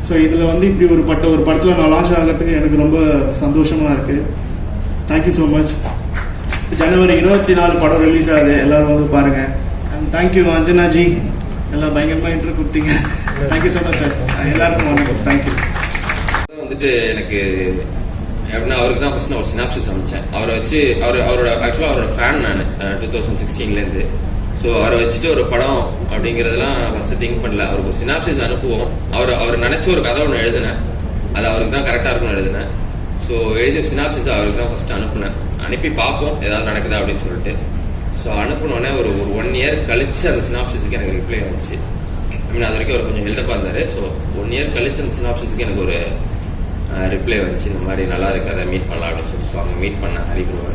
ஸோ இதில் வந்து இப்படி ஒரு படத்தில் நான் லான்ச் ஆகிறதுக்கு எனக்கு ரொம்ப சந்தோஷமாக இருக்குது. Thank you so much. ஜனவரி 24 படம் ரிலீஸ் ஆகுது, எல்லோரும் வந்து பாருங்கள். அண்ட் தேங்க்யூ அஞ்சனாஜி, எல்லாம் பயங்கரமாக இன்டர்வியூ கொடுத்தீங்க. Thank you so much sir. எல்லாருக்கும் வணக்கம். தேங்க்யூ. வந்துட்டு எனக்கு எப்படின்னா அவருக்கு தான் ஃபர்ஸ்ட் நான் ஒரு சினாப்சிஸ் அமைச்சேன். அவரை வச்சு அவரோட ஆக்சுவலாக அவரோட ஃபேன் நான் 2016லேருந்து. ஸோ அவரை வச்சுட்டு ஒரு படம் அப்படிங்கிறதெல்லாம் ஃபஸ்ட்டு திங்க் பண்ணல. அவருக்கு ஒரு சினாப்சிஸ் அனுப்புவோம். அவர் நினச்ச ஒரு கதை ஒன்று எழுதினேன், அது அவருக்கு தான் கரெக்டாக இருக்கும்னு எழுதினேன். ஸோ எழுதிய சினாப்சிஸ் அவருக்கு தான் ஃபஸ்ட்டு அனுப்புனேன். அனுப்பி பார்ப்போம் ஏதாவது நடக்குதா அப்படின்னு சொல்லிட்டு. ஸோ அனுப்பினோடனே ஒரு 1 year கழிச்சு அந்த சினாப்சிஸுக்கு எனக்கு ரிப்ளை வந்துச்சு. ஐ மீன் அது வரைக்கும் அவர் கொஞ்சம் ஹெல்டப்பாக இருந்தார். ஸோ 1 year கழிச்சு அந்த சினாப்சிஸுக்கு எனக்கு ஒரு ரிப்ளை வந்துச்சு, இந்த மாதிரி நல்லா இருக்குது அதை மீட் பண்ணலாம் அப்படின்னு சொல்லி. ஸோ அங்கே மீட் பண்ண ஹரிபுரோவை.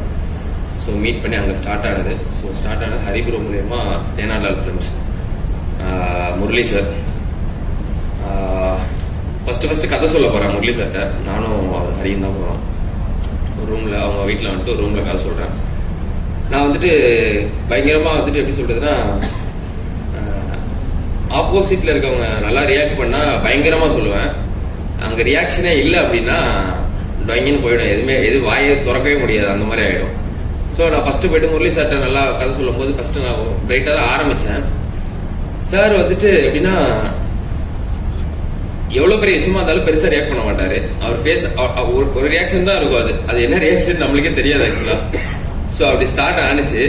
ஸோ மீட் பண்ணி அங்கே ஸ்டார்ட் ஆனது. ஸோ ஸ்டார்ட் ஆனது ஹரிபுரோ மூலயமா தேனாலால் ஃபிலிம்ஸ், முரளி சார். ஃபஸ்ட்டு கதை சொல்ல போகிறேன் முரளி சார்கிட்ட. நானும் அவர் ஹரியும் தான் போகிறோம். ஒரு ரூமில் அவங்க வீட்டில் வந்துட்டு ஒரு ரூமில் கதை சொல்கிறேன். நான் வந்துட்டு பயங்கரமாக வந்துட்டு எப்படி சொல்கிறதுன்னா, ஆப்போசிட்டில் இருக்கவங்க நல்லா ரியாக்ட் பண்ணால் பயங்கரமாக சொல்லுவேன். அங்கே ரியாக்ஷனே இல்லை அப்படின்னா பயங்கன்னு போயிடும், எது வாயை திறக்கவே முடியாது, அந்த மாதிரி ஆகிடும். ஸோ நான் ஃபஸ்ட்டு போய்ட்டு முரளி சார்கிட்ட நல்லா கதை சொல்லும் போது ஃபஸ்ட்டு நான் பிரைட்டாக தான் ஆரம்பித்தேன். சார் வந்துட்டு எப்படின்னா எவ்வளோ பெரிய விஷயமா இருந்தாலும் பெருசாக ரியாக்ட் பண்ண மாட்டார். அவர் ஃபேஸ் ஒரு ரியாக்ஷன் தான் இருக்கும், அது என்ன ரியாக்ஷன் நம்மளுக்கே தெரியாது ஆக்சுவலாக. ஸோ அப்படி ஸ்டார்ட் ஆனிச்சு.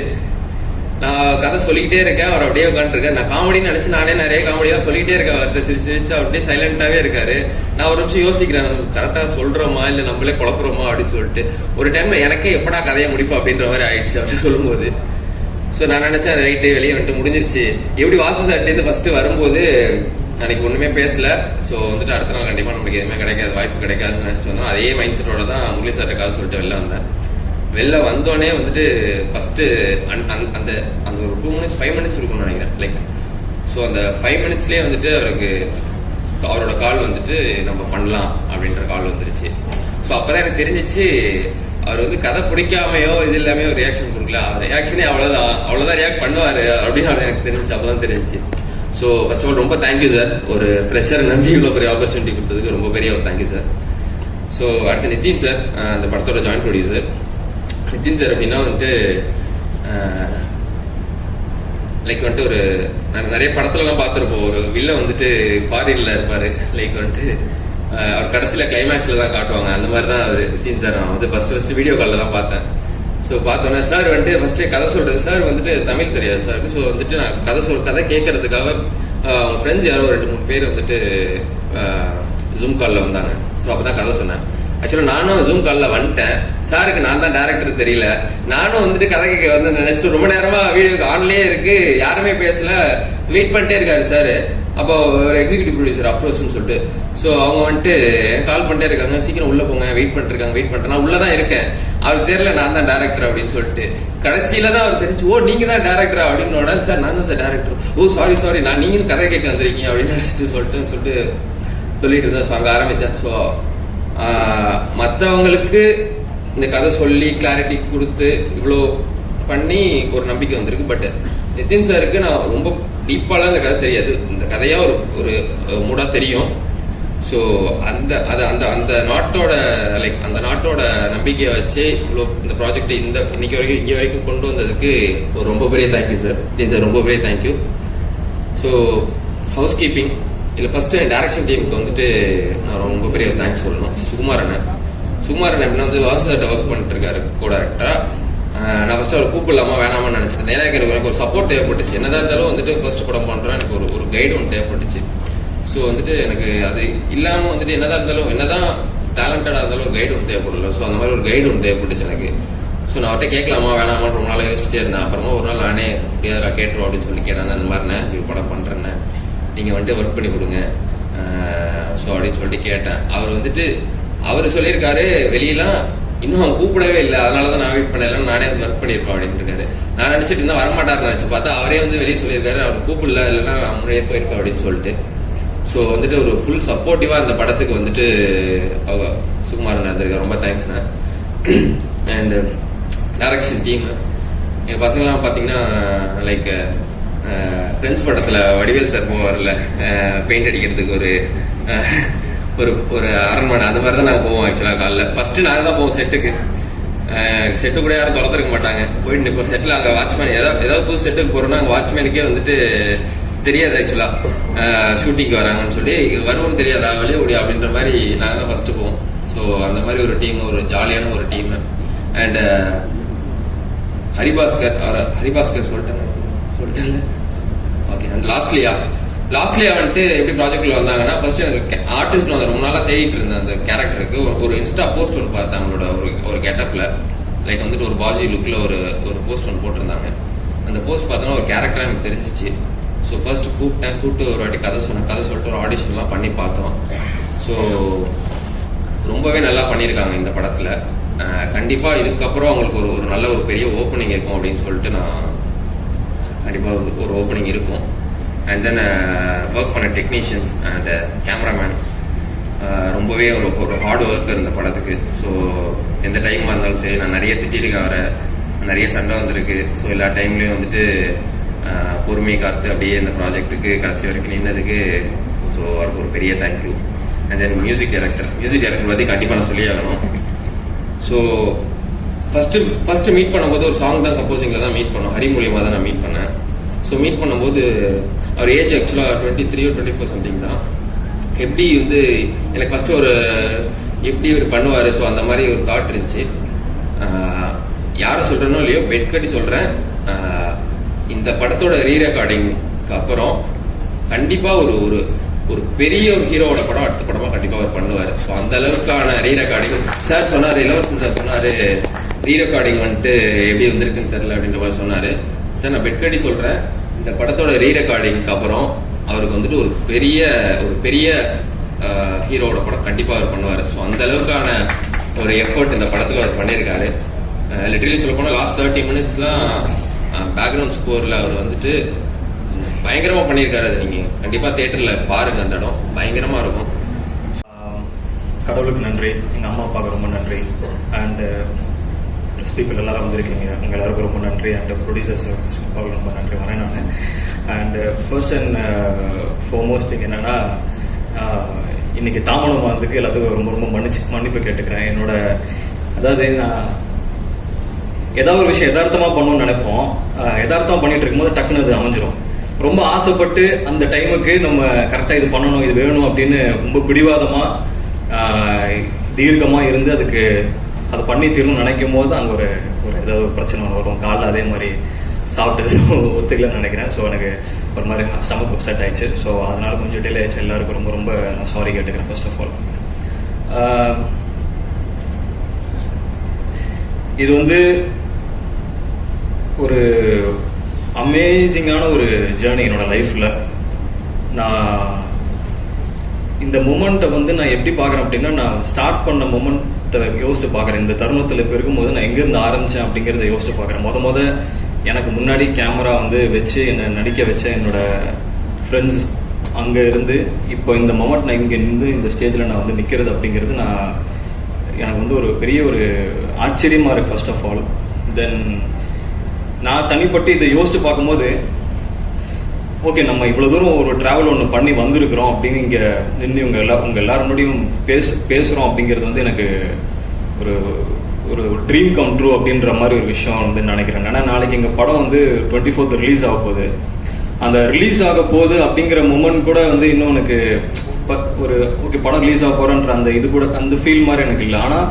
நான் கதை சொல்லிக்கிட்டே இருக்கேன், அவர் அப்படியே உட்காந்துருக்கேன். நான் காமெடின்னு நினச்சி நானே நிறைய காமெடியாக சொல்லிக்கிட்டே இருக்கேன். அவர்கிட்ட சிரிச்சு அப்படியே சைலண்டாகவே இருக்காரு. நான் ஒரு நிமிஷம் யோசிக்கிறேன், கரெக்டாக சொல்கிறோமா இல்லை நம்மளே குழப்புறோமா அப்படின்னு சொல்லிட்டு. ஒரு டைமில் எனக்கே எப்படா கதையை முடிப்போம் அப்படின்ற மாதிரி ஆயிடுச்சு அப்படி சொல்லும்போது. ஸோ நான் நினச்சேன் ரைட்டு வெளியே வந்துட்டு முடிஞ்சிருச்சு. எப்படி வாசு சார்ட்டேருந்து ஃபஸ்ட்டு வரும்போது அன்னைக்கு ஒன்றுமே பேசல. ஸோ வந்துட்டு அடுத்த நாள் கண்டிப்பாக நம்மளுக்கு எதுவுமே கிடைக்காது, வாய்ப்பு கிடைக்காதுன்னு நினச்சிட்டு வந்தோம். அதே மைண்ட் செட்டோட தான் முரளி சார்ட்ட கதை சொல்லிட்டு வெளில வந்தேன். வெளில வந்தோடனே வந்துட்டு ஃபஸ்ட்டு அந்த ஒரு 2 minutes 5 minutes இருக்கும்னு நினைக்கிறேன். லைக் ஸோ அந்த 5 minutesலேயே வந்துட்டு அவரோட கால் வந்துட்டு நம்ம பண்ணலாம் அப்படின்ற கால் வந்துருச்சு. ஸோ அப்போ தான் எனக்கு தெரிஞ்சிச்சு அவர் வந்து கதை பிடிக்காமையோ இது எல்லாமே ஒரு ரியாக்ஷன் கொடுக்கல. அவர் ரியாக்ஷனே அவ்வளோதான் ரியாக்ட் பண்ணுவார் அப்படின்னு எனக்கு தெரிஞ்சிச்சு. அப்போ தான் தெரிஞ்சிச்சு. ஸோ ஃபர்ஸ்ட் ஆஃப் ஆல் ரொம்ப தேங்க்யூ சார். ஒரு ஃப்ரெஷர் நம்பி இவ்வளோ பெரிய ஆப்பர்ச்சுனிட்டி கொடுத்ததுக்கு ரொம்ப பெரிய ஒரு தேங்க்யூ சார். ஸோ அடுத்து நிதின் சார், அந்த படத்தோட ஜாயின்ட் ப்ரொடியூசர். நிதின் சார் அப்படின்னா வந்துட்டு லைக் வந்துட்டு ஒரு நிறைய படத்துலலாம் பார்த்துருப்போம், ஒரு வில்ல வந்துட்டு ஃபாரின்ல இருப்பாரு, லைக் வந்துட்டு அவர் கடைசியில் கிளைமேக்ஸில் தான் காட்டுவாங்க. அந்த மாதிரி தான் நிதின் சார் நான் வந்து ஃபர்ஸ்ட் வீடியோ காலில் தான் பார்த்தேன். ஸோ பார்த்தோன்னே சார் வந்துட்டு ஃபஸ்ட்டு கதை சொல்கிறது, சார் வந்துட்டு தமிழ் தெரியாது சாருக்கு. ஸோ வந்துட்டு நான் கதை கேட்கறதுக்காக அவங்க ஃப்ரெண்ட்ஸ் யாரோ 2-3 பேர் வந்துட்டு ஜூம் காலில் வந்தாங்க. ஸோ அப்போ தான் கதை சொன்னேன். ஆக்சுவலாக நானும் ஜூம் காலில் வந்துட்டேன். சாருக்கு நான் தான் டேரக்டர் தெரியல. நானும் வந்துட்டு கதை கேட்க வந்து நினைச்சிட்டு ரொம்ப நேரமாக வீடியோக்கு ஆன்லேயே இருக்கு, யாருமே பேசல, வெயிட் பண்ணிட்டே இருக்காரு சார். அப்போ ஒரு எக்ஸிக்யூட்டிவ் ப்ரொடியூசர் அஃப்ரோஸ்ன்னு சொல்லிட்டு, ஸோ அவங்க வந்துட்டு கால் பண்ணிட்டே இருக்காங்க, சீக்கிரம் உள்ள போங்க, வெயிட் பண்ணிட்டு நான் உள்ளதான் இருக்கேன், அவருக்கு தெரியல நான் தான் டேரக்டர் அப்படின்னு சொல்லிட்டு. கடைசியில தான் அவர் தெரிஞ்சு, ஓ நீங்க தான் டேரக்டரா அப்படின்னு. சார் நான் தான் சார் டேரக்டர். ஓ சாரி நான் நீங்களும் கதை கேட்க வந்திருக்கீங்க அப்படின்னு நினைச்சிட்டு சொல்லிட்டு இருந்தேன். ஸோ அங்கே ஆரம்பிச்சேன். ஸோ மற்றவங்களுக்கு இந்த கதை சொல்லி கிளாரிட்டி கொடுத்து இவ்வளோ பண்ணி ஒரு நம்பிக்கை வந்திருக்கு. பட் நிதின் சாருக்கு நான் ரொம்ப டீப்பாலாம் இந்த கதை தெரியாது, இந்த கதையா ஒரு மூடா தெரியும். ஸோ அந்த நாட்டோட அந்த நாட்டோட நம்பிக்கையை வச்சு இவ்வளோ இந்த ப்ராஜெக்ட் இன்னைக்கு வரைக்கும் இங்கே வரைக்கும் கொண்டு வந்ததுக்கு ஒரு ரொம்ப பெரிய தேங்க்யூ சார், நிதின் சார், ரொம்ப பெரிய தேங்க்யூ. ஸோ ஹவுஸ் கீப்பிங் இல்லை ஃபர்ஸ்ட் டைரக்ஷன் டீமுக்கு வந்துட்டு நான் ரொம்ப பெரிய தேங்க்ஸ் சொல்லணும். சுகுமார் அண்ணன் எப்படின்னா வந்து வாசு சார்ட்ட ஒர்க் பண்ணிட்டு இருக்காரு கோ டைரக்டரா. நான் ஃபர்ஸ்ட் அவர் கூப்பிடலாமா வேணாமான்னு நினைச்சிருந்தேன். ஏன்னா எனக்கு ஒரு சப்போர்ட் தேவைப்பட்டுச்சு. என்னதான் இருந்தாலும் வந்துட்டு ஃபர்ஸ்ட் படம் பண்றேன், எனக்கு ஒரு கைடு ஒன்று தேவைப்பட்டுச்சு. ஸோ வந்துட்டு எனக்கு அது இல்லாமல் வந்துட்டு என்னதான் டேலண்டடாக இருந்தாலும் ஒரு கைடு ஒன்று தேவைப்படல. ஸோ அந்த மாதிரி ஒரு கைடு ஒன்று தேவைப்பட்டுச்சு எனக்கு. ஸோ நான் அவர்கிட்ட கேட்கலாமா வேணாமான்னு ரொம்ப நாளாக யோசிச்சிட்டே இருந்தேன். அப்புறமா ஒரு நாள் நானே முடியாதா கேட்டுருவோம் அப்படின்னு சொல்லி கேட்டேன். அந்த மாதிரிண்ணே ஒரு படம் பண்ணுறேன்னு, நீங்கள் வந்துட்டு ஒர்க் பண்ணி கொடுங்க ஸோ அப்படின்னு சொல்லிட்டு கேட்டேன். அவர் சொல்லியிருக்காரு வெளியெல்லாம் இன்னும் அவன் கூப்பிடவே இல்லை, அதனால தான் நான் வெயிட் பண்ணலாம், நானே வந்து ஒர்க் பண்ணியிருப்பேன் அப்படின்னு இருக்காரு. நான் நினச்சிட்டு இருந்தால் வரமாட்டாருன்னு நினச்சி பார்த்தா அவரே வந்து வெளியே சொல்லியிருக்காரு, அவர் கூப்பிடல இல்லைன்னா முறையே போயிருக்கோம் அப்படின்னு சொல்லிட்டு. ஸோ வந்துட்டு ஒரு ஃபுல் சப்போர்ட்டிவாக அந்த படத்துக்கு வந்துட்டு அவங்க சுகுமாரன் இருந்திருக்காரு. ரொம்ப தேங்க்ஸ்ண்ணே. அண்ட் டைரக்ஷன் டீமு எங்கள் பசங்களாம் பார்த்தீங்கன்னா லைக் ஃப்ரெண்ட்ஸ் படத்தில் வடிவேல் சார் போவார்ல பெயிண்ட் அடிக்கிறதுக்கு ஒரு அரண்மனை, அந்த மாதிரி தான் நாங்கள் போவோம். ஆக்சுவலாக காலைல ஃபஸ்ட்டு நாங்கள் தான் போவோம் செட்டு கூட யாரும் திறந்துருக்க மாட்டாங்க. போயிட்டு இப்போ செட்டில் அங்கே வாட்ச்மேன் ஏதாவது புது செட்டுக்கு போகிறோன்னா அங்கே வாட்ச்மேனுக்கே வந்துட்டு தெரியாது ஆக்சுவலாக ஷூட்டிங்க்கு வராங்கன்னு சொல்லி, வருவோம்னு தெரியாதா வெளியே ஓடி அப்படின்ற மாதிரி நாங்கள் தான் ஃபஸ்ட்டு போவோம். ஸோ அந்த மாதிரி ஒரு டீம், ஒரு ஜாலியான ஒரு டீமு. அண்ட் ஹரிபாஸ்கர் சொல்லிட்டேன் ஓகே. அண்ட் லாஸ்ட்லியா வந்துட்டு எப்படி ப்ராஜெக்ட்ல வந்தாங்கன்னா, ஃபர்ஸ்ட் எனக்கு ஆர்டிஸ்ட் வந்து ரொம்ப நாளாக தேடிட்டு இருந்தேன் அந்த கேரக்டருக்கு. ஒரு இன்ஸ்டா போஸ்ட் ஒன்று பார்த்தேன் அவங்களோட ஒரு கெட்டப்ல, லைக் வந்துட்டு ஒரு பாஜி லுக்ல ஒரு போஸ்ட் ஒன்று போட்டிருந்தாங்க. அந்த போஸ்ட் பார்த்தோன்னா ஒரு கேரக்டராக எனக்கு தெரிஞ்சிச்சு. ஸோ ஃபர்ஸ்ட் கூப்பிட்டு ஒரு வாட்டி கதை சொல்லிட்டு ஒரு ஆடிஷன்லாம் பண்ணி பார்த்தோம். ஸோ ரொம்பவே நல்லா பண்ணியிருக்காங்க இந்த படத்தில். கண்டிப்பாக இதுக்கப்புறம் அவங்களுக்கு ஒரு நல்ல ஒரு பெரிய ஓப்பனிங் இருக்கும் அப்படின்னு சொல்லிட்டு நான் கண்டிப்பாக ஒரு ஓப்பனிங் இருக்கும். அண்ட் தென் ஒர்க் பண்ண டெக்னீஷியன்ஸ் அண்ட் கேமராமேன் ரொம்பவே ஒரு ஹார்ட் ஒர்க் இந்த படத்துக்கு. ஸோ எந்த டைமாக இருந்தாலும் சரி, நான் நிறைய திட்டிருக்கேன் அவரை, நிறைய சண்டை வந்திருக்கு. ஸோ எல்லா டைம்லேயும் வந்துட்டு பொறுமை காத்து அப்படியே இந்த ப்ராஜெக்ட்டுக்கு கடைசி வரைக்கும் நின்னதுக்கு ஸோ அவருக்கு ஒரு பெரிய thank you. And then music director பற்றி கண்டிப்பாக நான் சொல்லி ஆகணும். ஸோ ஃபஸ்ட்டு மீட் பண்ணும்போது ஒரு சாங் தான் கம்போசிங்கில் தான் மீட் பண்ணோம், ஹரி மூலியமாக தான் நான் மீட் பண்ணேன். ஸோ மீட் பண்ணும்போது அவர் ஏஜ் ஆக்சுவலாக 23 or 24 சம்திங் தான். எப்படி வந்து எனக்கு ஃபஸ்ட்டு எப்படி இவர் பண்ணுவார், ஸோ அந்த மாதிரி ஒரு தாட் இருந்துச்சு. யாரை சொல்கிறேனோ இல்லையோ பெட் கட்டி சொல்கிறேன், இந்த படத்தோட ரீரெக்கார்டிங்க்கு அப்புறம் கண்டிப்பாக ஒரு பெரிய ஒரு ஹீரோவோட படம் அடுத்த படமாக கண்டிப்பாக அவர் பண்ணுவார். ஸோ அந்த அளவுக்கான ரீரெக்கார்டிங் சார் சொன்னார், இளவரசன் சார் சொன்னார், ரீரெக்கார்டிங் வந்துட்டு எப்படி வந்திருக்குன்னு தெரில அப்படின்ற மாதிரி சொன்னார். சார் நான் பெட் கட்டி சொல்கிறேன், இந்த படத்தோட ரீரெக்கார்டிங்க்கு அப்புறம் அவருக்கு வந்துட்டு ஒரு பெரிய ஹீரோவோட படம் கண்டிப்பாக அவர் பண்ணுவார். ஸோ அந்த அளவுக்கான ஒரு எஃபர்ட் இந்த படத்தில் அவர் பண்ணியிருக்காரு. லிட்டரலி சொல்ல போனால் லாஸ்ட் 30 minutesலாம் பேக்ரவுண்ட் ஸ்கோரில் அவர் வந்துட்டு பயங்கரமாக பண்ணியிருக்காரு. அது நீங்கள் கண்டிப்பாக தியேட்டரில் பாருங்கள், அந்த இடம் பயங்கரமாக இருக்கும். கடவுளுக்கு நன்றி, எங்கள் அம்மா அப்பாவுக்கு ரொம்ப நன்றி, அண்டு பீப்புள் எல்லாரும் வந்திருக்கீங்க, உங்கள் எல்லாருக்கும் ரொம்ப நன்றி. அண்ட் ப்ரொடியூசர்ஸ் அவங்களுக்கு ரொம்ப நன்றி வரேன் நான். And first and foremost thing என்னென்னா, இன்னைக்கு தாமதம் வந்ததுக்கு எல்லாத்துக்கும் ரொம்ப ரொம்ப மன்னிப்பு கேட்டுக்கிறேன். அதாவது நான் ஏதாவது ஒரு விஷயம் யதார்த்தமாக பண்ணணும்னு நினைப்போம், யதார்த்தமாக பண்ணிட்டு இருக்கும்போது டக்குன்னு அது அமைஞ்சிரும். ரொம்ப ஆசைப்பட்டு அந்த டைமுக்கு நம்ம கரெக்டாக இது பண்ணணும், இது வேணும் அப்படின்னு ரொம்ப பிடிவாதமாக தீர்க்கமாக இருந்து அதுக்கு அதை பண்ணி தீரணும்னு நினைக்கும் போது அங்கே ஒரு ஏதாவது ஒரு பிரச்சனை வரும். காலைல அதே மாதிரி சாப்பிட்டு ஒத்துக்கலன்னு நினைக்கிறேன். ஸோ எனக்கு ஒரு மாதிரி ஸ்டமக் அப்செட் ஆயிடுச்சு. ஸோ அதனால கொஞ்சம் டிலே ஆயிடுச்சு. எல்லாருக்கும் ரொம்ப ரொம்ப நான் சாரி கேட்டுக்கிறேன். ஃபர்ஸ்ட் ஆஃப் ஆல் இது வந்து ஒரு அமேசிங்கான ஒரு ஜேர்னி என்னோட லைஃப்ல. நான் இந்த மூமெண்ட்டை வந்து நான் எப்படி பார்க்குறேன் அப்படின்னா, நான் ஸ்டார்ட் பண்ண மூமெண்ட்டை யோசிச்சு பார்க்குறேன். இந்த தருணத்தில் இப்போ இருக்கும்போது நான் எங்கேருந்து ஆரம்பித்தேன் அப்படிங்கிறத யோசிச்சு பார்க்குறேன். முத எனக்கு முன்னாடி கேமரா வந்து வச்சு என்னை நடிக்க வச்ச என்னோட ஃப்ரெண்ட்ஸ் அங்கே இருந்து இப்போ இந்த மொமெண்ட் நான் இங்கே இருந்து இந்த ஸ்டேஜில் நான் வந்து நிற்கிறது அப்படிங்கிறது எனக்கு வந்து ஒரு பெரிய ஒரு ஆச்சரியமாக இருக்குது ஃபர்ஸ்ட் ஆஃப் ஆல். தென் நான் தனிப்பட்டு இதை யோசிச்சு பார்க்கும்போது, ஓகே நம்ம இவ்வளோ தூரம் ஒரு ட்ராவல் ஒன்று பண்ணி வந்திருக்கிறோம் அப்படின்னு இங்கே நின்று உங்கள் எல்லாரும் முன்னாடியும் பேசுகிறோம் அப்படிங்கிறது வந்து எனக்கு ஒரு ஒரு ட்ரீம் கம் ட்ரூ அப்படின்ற மாதிரி ஒரு விஷயம் வந்து நினைக்கிறேன். ஏன்னா நாளைக்கு எங்கள் படம் வந்து 24th ரிலீஸ் ஆக போகுது. அந்த ரிலீஸ் ஆக போகுது அப்படிங்கிற மூமெண்ட் கூட வந்து இன்னும் எனக்கு ஒரு ஓகே படம் ரிலீஸ் ஆக போகிறன்ற அந்த இது கூட அந்த ஃபீல் மாதிரி எனக்கு இல்லை. ஆனால்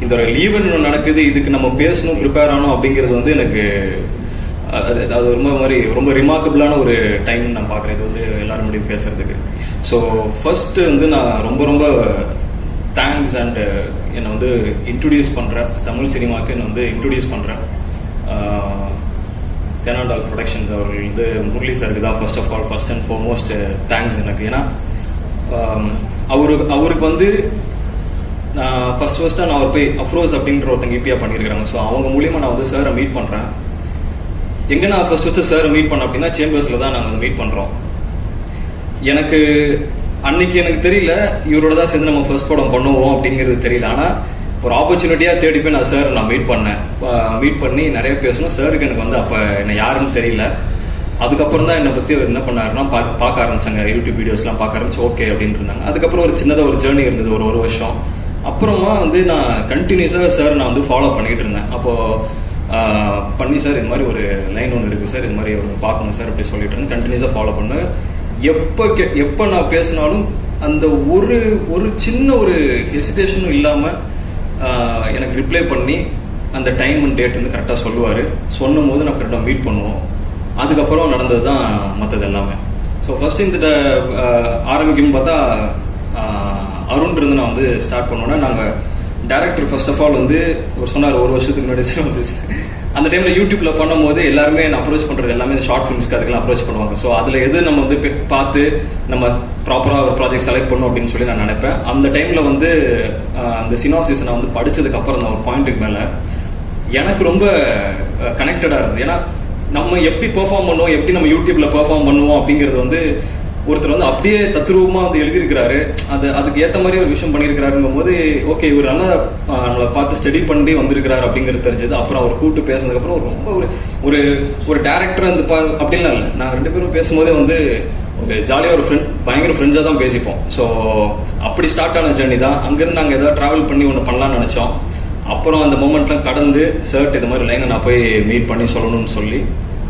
இந்த ஒரு ஈவெண்ட் ஒன்று நடக்குது, இதுக்கு நம்ம பேசணும், ப்ரிப்பேர் ஆகணும் அப்படிங்கிறது வந்து எனக்கு அது ரொம்ப ரிமார்க்கபிளான ஒரு டைம் நான் பார்க்குறேன் இது வந்து எல்லாரும் முடியும் பேசுறதுக்கு. ஸோ ஃபர்ஸ்ட் வந்து நான் ரொம்ப தேங்க்ஸ் அண்ட் என்னை வந்து இன்ட்ரடியூஸ் பண்ணுறேன் தமிழ் சினிமாவுக்கு. என்னை வந்து இன்ட்ரடியூஸ் பண்ணுறேன் தேனாண்டால் ப்ரொடக்ஷன்ஸ் அவர்கள் வந்து முரளி சாருக்கு தான் ஃபர்ஸ்ட் அண்ட் ஃபார்மோஸ்ட் தேங்க்ஸ் எனக்கு. ஏன்னா அவருக்கு வந்து நான் ஃபர்ஸ்ட்டாக நான் அவர் போய் அஃப்ரோஸ் அப்படின்ற ஒருத்தங்க இபியா பண்ணியிருக்கிறாங்க. ஸோ அவங்க மூலியமாக நான் வந்து சாரை மீட் பண்ணுறேன். எங்கே நான் ஃபர்ஸ்ட் சாரை மீட் பண்ணேன் அப்படின்னா சேம்பர்ஸில் தான் நாங்கள் வந்து மீட் பண்ணுறோம். எனக்கு அன்னைக்கு எனக்கு தெரியல இவரோட தான் சேர்ந்து நம்ம ஃபர்ஸ்ட் படம் பண்ணுவோம் அப்படிங்கிறது தெரியல. ஆனால் ஒரு ஆப்பர்ச்சுனிட்டியாக தேடி போய் நான் சார் நான் மீட் பண்ணி நிறைய பேசணும். சாருக்கு எனக்கு வந்து அப்போ என்ன யாருன்னு தெரியல. அதுக்கப்புறம் தான் என்னை பற்றி என்ன பண்ணாருன்னா பார்க்க ஆரம்பிச்சாங்க, யூடியூப் வீடியோஸ்லாம் பார்க்க ஆரம்பிச்சு ஓகே அப்படின்னு இருந்தாங்க. அதுக்கப்புறம் ஒரு சின்னதாக ஒரு ஜேர்னி இருந்தது ஒரு வருஷம். அப்புறமா வந்து நான் கண்டினியூஸாக சார் நான் வந்து ஃபாலோ பண்ணிக்கிட்டு இருந்தேன். அப்போது பண்ணி சார் இது மாதிரி ஒரு லைன் ஒன்று இருக்குது சார், இது மாதிரி ஒரு பார்க்கணும் சார் அப்படி சொல்லிட்டு இருந்தேன். கண்டினியூஸாக ஃபாலோ பண்ணு. எப்போ நான் பேசினாலும் அந்த ஒரு சின்ன ஒரு ஹெசிடேஷனும் இல்லாமல் எனக்கு ரிப்ளை பண்ணி அந்த டைம் அண்ட் டேட் வந்து கரெக்டாக சொல்லுவார். சொன்னும் போது நான் கரெக்டாக மீட் பண்ணுவோம். அதுக்கப்புறம் நடந்தது தான் மற்றது எல்லாமே. ஸோ ஃபர்ஸ்ட் இந்த ஆரம்பிக்கணும்னு பார்த்தா அருண் இருந்து நான் வந்து ஸ்டார்ட் பண்ணோன்னா, நாங்கள் டேரக்டர் ஃபர்ஸ்ட் ஆஃப் ஆல் வந்து ஒரு சொன்னார் ஒரு வருஷத்துக்கு முன்னாடி அந்த டைமில் யூடியூப்பில் பண்ணும்போது எல்லாருமே நான் அப்ரோச் பண்ணுறது எல்லாமே இந்த ஷார்ட் ஃபிலிம்ஸ்க்கு அதுக்கெல்லாம் அப்ரோச் பண்ணுவாங்க. ஸோ அதில் எது நம்ம வந்து பார்த்து நம்ம ப்ராப்பராக ஒரு ப்ராஜெக்ட் செலக்ட் பண்ணணும் அப்படின்னு சொல்லி நான் நினைப்பேன். அந்த டைமில் வந்து அந்த சினாப்சிஸ் நான் வந்து படித்ததுக்கப்புறம் அந்த ஒரு பாயிண்ட்டுக்கு மேலே எனக்கு ரொம்ப கனெக்டடாக இருந்தது. ஏன்னா நம்ம எப்படி பெர்ஃபார்ம் பண்ணுவோம், எப்படி நம்ம யூடியூப்ல பெர்ஃபார்ம் பண்ணுவோம் அப்படிங்கிறது வந்து ஒருத்தர் வந்து அப்படியே தத்ரூபமா வந்து எழுதியிருக்கிறாரு. அதுக்கு ஏற்ற மாதிரி ஒரு விஷயம் பண்ணியிருக்கிறாருங்கும் போது ஓகே இவர் நல்லா நம்மளை பார்த்து ஸ்டடி பண்ணி வந்திருக்கிறாரு அப்படிங்கிறது தெரிஞ்சது. அப்புறம் அவர் கூப்பிட்டு பேசினதுக்கப்புறம் ரொம்ப ஒரு ஒரு டேரக்டர் அந்த அப்படின்லாம் இல்லை. நான் 2 பேரும் பேசும்போதே வந்து ஒரு ஜாலியாக ஒரு பயங்கர ஃப்ரெண்ட்ஸாக தான் பேசிப்போம். ஸோ அப்படி ஸ்டார்ட் ஆன ஜேர்னி தான். அங்கேருந்து நாங்கள் ஏதாவது ட்ராவல் பண்ணி ஒன்று பண்ணலாம்னு நினச்சோம். அப்புறம் அந்த மூமெண்ட்லாம் கடந்து சார்ட் இது மாதிரி லைனை நான் போய் மீட் பண்ணி சொல்லணும்னு சொல்லி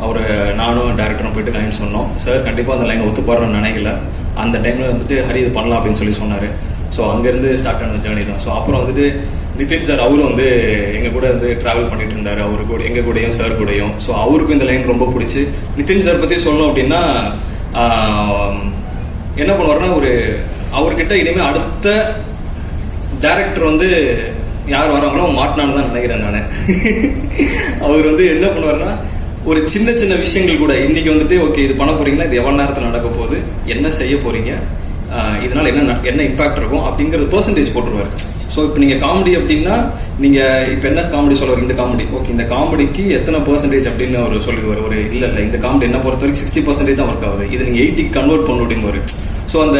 அவர் நானும் டேரக்டரும் போயிட்டு லைன் சொன்னோம். சார் கண்டிப்பாக அந்த லைனை ஒத்துப்பாருன்னு நினைக்கல. அந்த டைமில் வந்துட்டு ஹரி இது பண்ணலாம் அப்படின்னு சொல்லி சொன்னார். ஸோ அங்கேருந்து ஸ்டார்ட் ஆன ஜேர்னி தான். ஸோ அப்புறம் வந்துட்டு நிதின் சார் அவரும் வந்து எங்கள் கூட வந்து ட்ராவல் பண்ணிட்டு இருந்தார். அவரு கூட எங்கள் கூடயும் சார் கூடயும். ஸோ அவருக்கும் இந்த லைன் ரொம்ப பிடிச்சி. நிதின் சார் பற்றி சொல்லணும் அப்படின்னா என்ன பண்ணுவார்னா அவர்கிட்ட இனிமேல் அடுத்த டேரக்டர் வந்து யார் வராங்களோ மாட்டினான்னு தான் நினைக்கிறேன் நான். அவர் வந்து என்ன பண்ணுவார்னா ஒரு சின்ன சின்ன விஷயங்கள் கூட இன்னைக்கு வந்துட்டு ஓகே இது பண்ண போறீங்கன்னா இது எவ்வளவு நேரத்தில் நடக்க போகுது, என்ன செய்ய போறீங்க, இதனால என்ன இம்பாக்ட் இருக்கும் அப்படிங்கிறது பெர்சன்டேஜ் போட்டுருவாரு. ஸோ இப்போ நீங்கள் காமெடி அப்படின்னா நீங்கள் இப்போ என்ன காமெடி சொல்லுவார், இந்த காமெடி ஓகே இந்த காமெடிக்கு எத்தனை பெர்சன்டேஜ் அப்படின்னு அவர் சொல்லிடுவார். ஒரு இல்லை இந்த காமெடி என்ன பொறுத்த வரைக்கும் 60% தான் ஒர்க் ஆகுது, இது நீங்கள் 80 கன்வெர்ட் பண்ண அப்படிங்குவார். ஸோ அந்த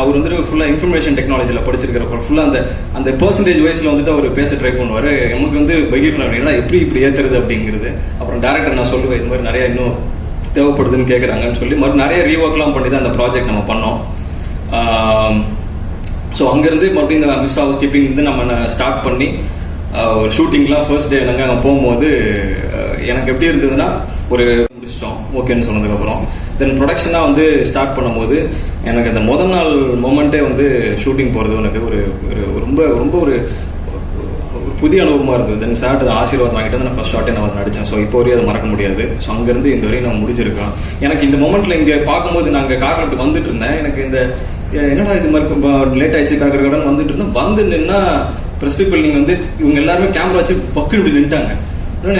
அவர் வந்துட்டு ஃபுல்லாக இன்ஃபர்மேஷன் டெக்னாலஜியில் படிச்சிருக்கிறப்ப ஃபுல்லாக அந்த பெர்சன்டேஜ் வைஸில் வந்துட்டு அவர் பேச ட்ரை பண்ணுவார். நமக்கு வந்து பகிர்னா அப்படின்னா எப்படி இப்படி ஏற்றுறது அப்படிங்கிறது. அப்புறம் டேரக்டர் நான் சொல்லுவேன் இது மாதிரி நிறையா இன்னும் தேவைப்படுதுன்னு கேட்குறாங்கன்னு சொல்லி மறுபடியும் நிறைய ரீஒர்க்லாம் பண்ணி தான் அந்த ப்ராஜெக்ட் நம்ம பண்ணோம். ஸோ அங்கேருந்து மறுபடியும் இந்த மிஸ் ஹவுஸ் கீப்பிங் வந்து நம்ம ஸ்டார்ட் பண்ணி ஒரு ஷூட்டிங்லாம் ஃபர்ஸ்ட் டே நாங்கள் அங்கே போகும்போது எனக்கு எப்படி இருந்ததுன்னா ஒரு முடிச்சிட்டோம் ஓகேன்னு சொன்னதுக்கப்புறம் தென் ப்ரொடக்ஷனாக வந்து ஸ்டார்ட் பண்ணும்போது எனக்கு அந்த முதல் நாள் மொமெண்ட்டே வந்து ஷூட்டிங் போகிறது எனக்கு ஒரு ரொம்ப ரொம்ப ஒரு புதிய அனுபவமாக இருந்தது. தென் சார் ஆசீர்வாதம் வாங்கிட்டு வந்து நான் ஃபர்ஸ்ட் ஷாட்டே நான் வந்து நடித்தேன். ஸோ இப்போ வரையும் அதை மறக்க முடியாது. ஸோ அங்கேருந்து இந்த வரையும் நான் முடிச்சிருக்கேன். எனக்கு இந்த மொமெண்ட்டில் இங்கே பார்க்கும்போது நாங்கள் காரில் இப்படி வந்துட்டு இருந்தேன். எனக்கு இந்த என்னடா இது மாதிரி லேட் ஆயிடுச்சு கடன் வந்துட்டு இருந்தேன். வந்து நின்னா ப்ரெஸ் பீப்பிள் நீங்கள் வந்து இவங்க எல்லாருமே கேமரா வச்சு பக்குன்னு இப்படி நின்ட்டாங்க.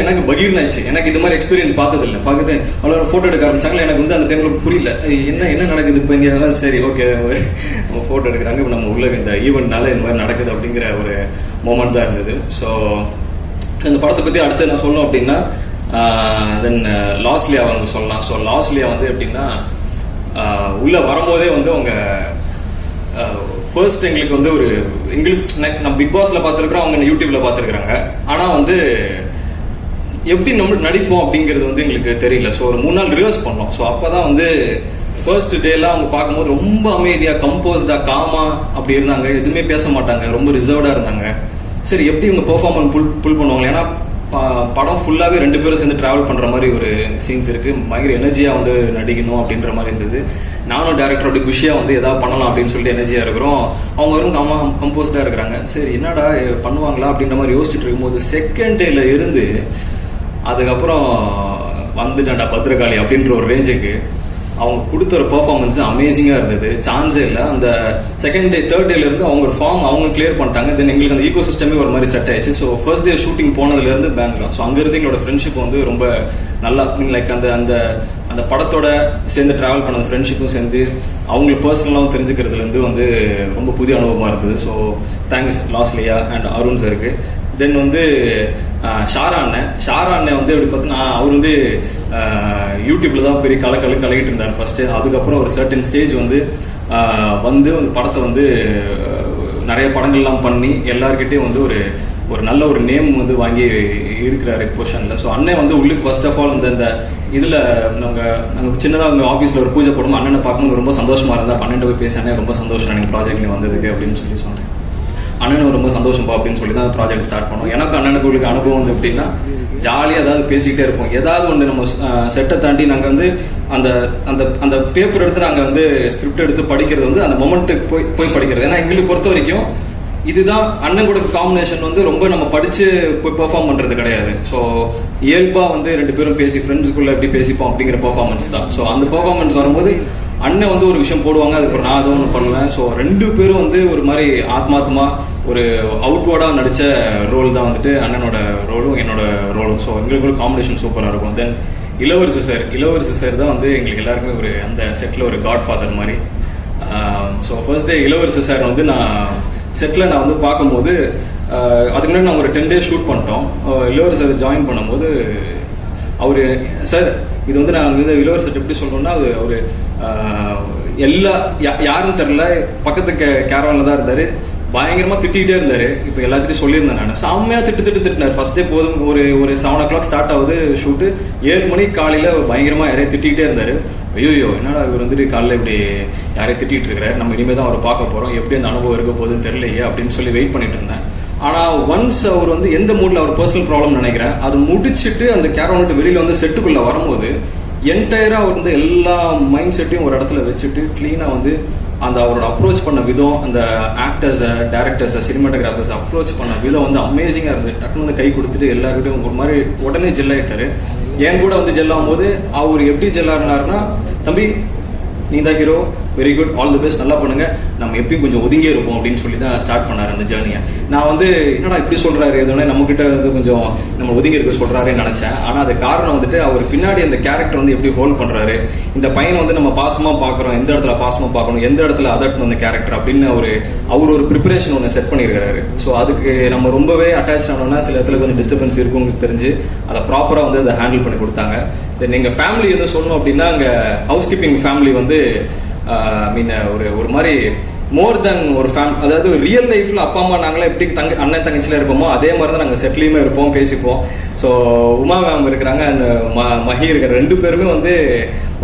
எனக்கு பகீர்னாச்சு. எனக்கு இது மாதிரி எக்ஸ்பீரியன்ஸ் பார்த்ததில்லை. பார்த்துட்டு அவ்வளோ ஃபோட்டோ எடுக்க ஆரம்பிச்சாங்களா. எனக்கு வந்து அந்த டைமில் புரியல என்ன நடக்குது இப்போ இங்கே. சரி ஓகே நம்ம ஃபோட்டோ எடுக்கிறாங்க, இப்போ நம்ம உள்ள இந்த ஈவெண்ட்னால இந்த மாதிரி நடக்குது அப்படிங்கிற ஒரு மொமெண்ட் தான் இருந்தது. ஸோ இந்த படத்தை பற்றி அடுத்து நான் சொல்லணும் அப்படின்னா தென் லாஸ்லியா வந்து சொல்லலாம். ஸோ லாஸ்லியா வந்து எப்படின்னா உள்ளே வரும்போதே வந்து அவங்க ஃபர்ஸ்ட் எங்களுக்கு வந்து ஒரு எங்களுக்கு நம்ம பிக் பாஸ்ல பார்த்துருக்குறோம், அவங்க யூடியூப்ல பார்த்துருக்குறாங்க. ஆனால் வந்து எப்படி நம்ம நடிப்போம் அப்படிங்கிறது வந்து எங்களுக்கு தெரியல. ஸோ ஒரு 3 நாள் ரிவர்ஸ் பண்ணோம். ஸோ அப்போதான் வந்து ஃபர்ஸ்ட் டேலாம் அவங்க பார்க்கும்போது ரொம்ப அமைதியாக கம்போஸ்டாக காமா அப்படி இருந்தாங்க. எதுவுமே பேச மாட்டாங்க, ரொம்ப ரிசர்வ்டாக இருந்தாங்க. சரி எப்படி இவங்க பெர்ஃபார்மன்ஸ் புல் பண்ணுவாங்க. ஏன்னா படம் ஃபுல்லாகவே 2 பேரும் சேர்ந்து ட்ராவல் பண்ணுற மாதிரி ஒரு சீன்ஸ் இருக்குது. பயங்கர எனர்ஜியாக வந்து நடிக்கணும் அப்படின்ற மாதிரி இருந்தது. நானும் டேரக்டர் அப்படி குஷியாக வந்து எதாவது பண்ணலாம் அப்படின்னு சொல்லிட்டு எனர்ஜியாக இருக்கிறோம். அவங்க வரும் கம்போஸ்டாக இருக்கிறாங்க. சரி என்னடா பண்ணுவாங்களா அப்படின்ற மாதிரி யோசிச்சுட்டு இருக்கும்போது செகண்ட் டேல இருந்து அதுக்கப்புறம் வந்துட்டாண்டா பத்திரகாளி அப்படின்ற ஒரு ரேஞ்சுக்கு அவங்க கொடுத்த ஒரு பெர்ஃபார்மன்ஸ் அமேசிங்காக இருந்தது. சான்ஸே இல்லை. அந்த செகண்ட் டே தேர்ட் டேல இருந்து அவங்க ஒரு ஃபார்ம் அவங்க கிளியர் பண்ணிட்டாங்க. தென் எங்களுக்கு அந்த ஈகோ சிஸ்டமே ஒரு மாதிரி செட் ஆயிடுச்சு. ஸோ ஃபர்ஸ்ட் டே ஷூட்டிங் போனதுலேருந்து பேங்க் தான். ஸோ அங்கேருந்து எங்களோட ஃப்ரெண்ட்ஷிப் வந்து ரொம்ப நல்லா லைக் அந்த அந்த அந்த படத்தோட சேர்ந்து ட்ராவல் பண்ண ஃப்ரெண்ட்ஷிப்பும் சேர்ந்து அவங்களுக்கு பர்சனலாகவும் தெரிஞ்சுக்கிறதுலேருந்து வந்து ரொம்ப புதிய அனுபவமாக இருந்தது. So thanks Losliya and Arun சருக்கு. தென் வந்து ஷாரா அண்ணன் வந்து எப்படி பார்த்தீங்கன்னா அவர் வந்து யூடியூப்ல தான் பெரிய கலக்கிட்டு இருந்தார் ஃபர்ஸ்ட். அதுக்கப்புறம் ஒரு சர்டன் ஸ்டேஜ் வந்து படத்தை வந்து நிறைய படங்கள்லாம் பண்ணி எல்லார்கிட்டையும் வந்து ஒரு நல்ல ஒரு நேம் வந்து வாங்கி இருக்கிறாரு பொசிஷனில். ஸோ அண்ணன் வந்து உள்ளுக்கு ஃபர்ஸ்ட் ஆஃப் ஆல் இந்த இதில் நாங்கள் சின்னதாக அவங்க ஆஃபீஸில் ஒரு பூஜை போடும்போது அண்ணனை பார்க்கும்போது ரொம்ப சந்தோஷமா இருந்தால் 12 போய் பேசினேன். ரொம்ப சந்தோஷம் எனக்கு ப்ராஜெக்ட் வந்ததுக்கு அப்படின்னு சொல்லி சொன்னேன். அண்ணனும் ரொம்ப சந்தோஷம்பா அப்படின்னு சொல்லி தான் ப்ராஜெக்ட் ஸ்டார்ட் பண்ணோம். எனக்கு அண்ணனுக்கு உங்களுக்கு அனுபவம் வந்து எப்படின்னா ஜாலியாக ஏதாவது பேசிக்கிட்டே இருப்போம். ஏதாவது ஒன்று நம்ம செட்டை தாண்டி நாங்கள் வந்து அந்த அந்த அந்த பேப்பர் எடுத்து நாங்கள் வந்து ஸ்கிரிப்ட் எடுத்து படிக்கிறது வந்து அந்த மொமெண்ட்டுக்கு போய் படிக்கிறது. ஏன்னா எங்களுக்கு பொறுத்த வரைக்கும் இதுதான் அண்ணன் கூட காம்பினேஷன் வந்து ரொம்ப நம்ம படிச்சு போய் பெர்ஃபார்ம் பண்றது கிடையாது. ஸோ இயல்பா வந்து 2 பேரும் பேசி ஃப்ரெண்ட்ஸுக்குள்ள எப்படி பேசிப்போம் அப்படிங்கிற பெர்ஃபார்மன்ஸ் தான். ஸோ அந்த பெர்ஃபார்மன்ஸ் வரும்போது அண்ணன் வந்து ஒரு விஷயம் போடுவாங்க, அதுக்கப்புறம் நான் அதை ஒன்று பண்ணுவேன். ஸோ 2 பேரும் வந்து ஒரு மாதிரி ஆத்மாத்மா ஒரு அவுட்வேர்டாக நடித்த ரோல் தான் வந்துட்டு அண்ணனோட ரோலும் என்னோட ரோலும். ஸோ எங்களுக்கு ஒரு காம்பினேஷன் சூப்பராக இருக்கும். தென் இளவரசு சார் தான் வந்து எங்களுக்கு எல்லாருக்குமே ஒரு அந்த செட்டில் ஒரு காட் ஃபாதர் மாதிரி. ஸோ ஃபர்ஸ்ட் டே இளவரசு சார் வந்து நான் செட்டில் நான் வந்து பார்க்கும்போது அதுக்கு முன்னாடி நான் ஒரு 10 days ஷூட் பண்ணிட்டோம். இளவரசு சார் ஜாயின் பண்ணும்போது அவர் சார் இது வந்து நாங்கள் வந்து இளவரசர் எப்படி சொல்கிறோம்னா அது ஒரு எல்லா யாருன்னு தெரில பக்கத்து கேரவானில் தான் இருந்தார். பயங்கரமாக திட்டிகிட்டே இருந்தார். இப்போ எல்லாத்தையும் சொல்லியிருந்தேன் நான். செம்மையாக திட்டினார். ஃபர்ஸ்ட் டே போதும் ஒரு 7 o'clock ஸ்டார்ட் ஆகுது ஷூட்டு. 7 மணிக்கு காலையில் பயங்கரமாக யாரையும் திட்டிகிட்டே இருந்தார். ஐயோ என்னடா இவர் வந்துட்டு காலையில் இப்படி யாரையும் திட்டிகிட்டு இருக்கிறார், நம்ம இனிமேல் தான் அவரை பார்க்க போகிறோம், எப்படி அந்த அனுபவம் இருக்க போகுதுன்னு தெரியலையே அப்படின்னு சொல்லி வெயிட் பண்ணிட்டு இருந்தேன். ஆனால் ஒன்ஸ் அவர் வந்து எந்த மூடில் அவர் பர்சனல் ப்ராப்ளம் நினைக்கிறேன் அது முடிச்சுட்டு அந்த கேரவன் விட்டு வெளியில் வந்து செட்டுக்குள்ளே வரும்போது என்டையராக அவர் வந்து எல்லா மைண்ட் செட்டையும் ஒரு இடத்துல வச்சுட்டு க்ளீனாக வந்து அந்த அவரோட அப்ரோச் பண்ண விதம், அந்த ஆக்டர்ஸை டேரக்டர்ஸை சினிமாட்டோகிராஃபர்ஸை அப்ரோச் பண்ண விதம் வந்து அமேசிங்காக இருந்தது. டக்குனு வந்து கை கொடுத்துட்டு எல்லாருக்கிட்டையும் ஒரு மாதிரி உடனே ஜெல்லாயிட்டாரு. என் கூட வந்து ஜெல்லாகும் போது அவர் எப்படி ஜெல்லாருனாருன்னா, தம்பி நீ தான் hero, very good, all the best, நல்லா பண்ணுங்க, நம்ம எப்பயும் கொஞ்சம் ஒதுங்கியே இருப்போம் அப்படின்னு சொல்லி தான் ஸ்டார்ட் பண்ணார் அந்த ஜேர்னியை. நான் வந்து என்னடா இப்படி சொல்றாரு, எதுவுமே நம்மகிட்ட வந்து கொஞ்சம் நம்ம ஒதுங்கி இருக்க சொல்றாருன்னு நினைச்சேன். ஆனால் அது காரணம் வந்துட்டு அவர் பின்னாடி அந்த கேரக்டர் வந்து எப்படி ஹோல்ட் பண்றாரு, இந்த பையனை வந்து நம்ம பாசமா பார்க்குறோம், எந்த இடத்துல பாசமா பார்க்கணும், எந்த இடத்துல அதட்டணும் அந்த கேரக்டர் அப்படின்னு அவர் ஒரு ப்ரிப்பரேஷன் ஒன்று செட் பண்ணியிருக்காரு. ஸோ அதுக்கு நம்ம ரொம்பவே அட்டாச் ஆனோம்னா சில இடத்துல கொஞ்சம் டிஸ்டர்பன்ஸ் இருக்கும் தெரிஞ்சு அதை ப்ராப்பராக வந்து அதை ஹேண்டில் பண்ணி கொடுத்தாங்க. தென் எங்கள் ஃபேமிலி எதுவும் சொல்லணும் அப்படின்னா, அங்கே ஹவுஸ் கீப்பிங் ஃபேமிலி வந்து மீன் ஒரு மாதிரி மோர் தென் ஒரு அதாவது ரியல் லைஃப்ல அப்பா அம்மா நாங்களாம் எப்படி அண்ணன் தங்கச்சில இருப்போமோ அதே மாதிரி தான் நாங்கள் செட்லையுமே இருப்போம், பேசிப்போம். ஸோ உமா மேம் இருக்கிறாங்க, அந்த மஹி இருக்கிற 2 பேருமே வந்து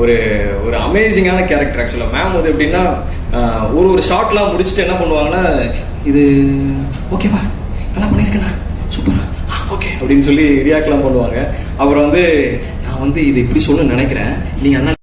ஒரு அமேசிங்கான கேரக்டர். ஆக்சுவலாக மேம் வந்து எப்படின்னா ஒரு ஷார்ட்லாம் முடிச்சுட்டு என்ன பண்ணுவாங்கன்னா, இது ஓகேவா நல்லா பண்ணியிருக்கேண்ணா சூப்பரா ஓகே அப்படின்னு சொல்லி ரியாக்ட்லாம் பண்ணுவாங்க. அப்புறம் வந்து நான் வந்து இது இப்படி சொல்ல நினைக்கிறேன், நீங்கள் அதனால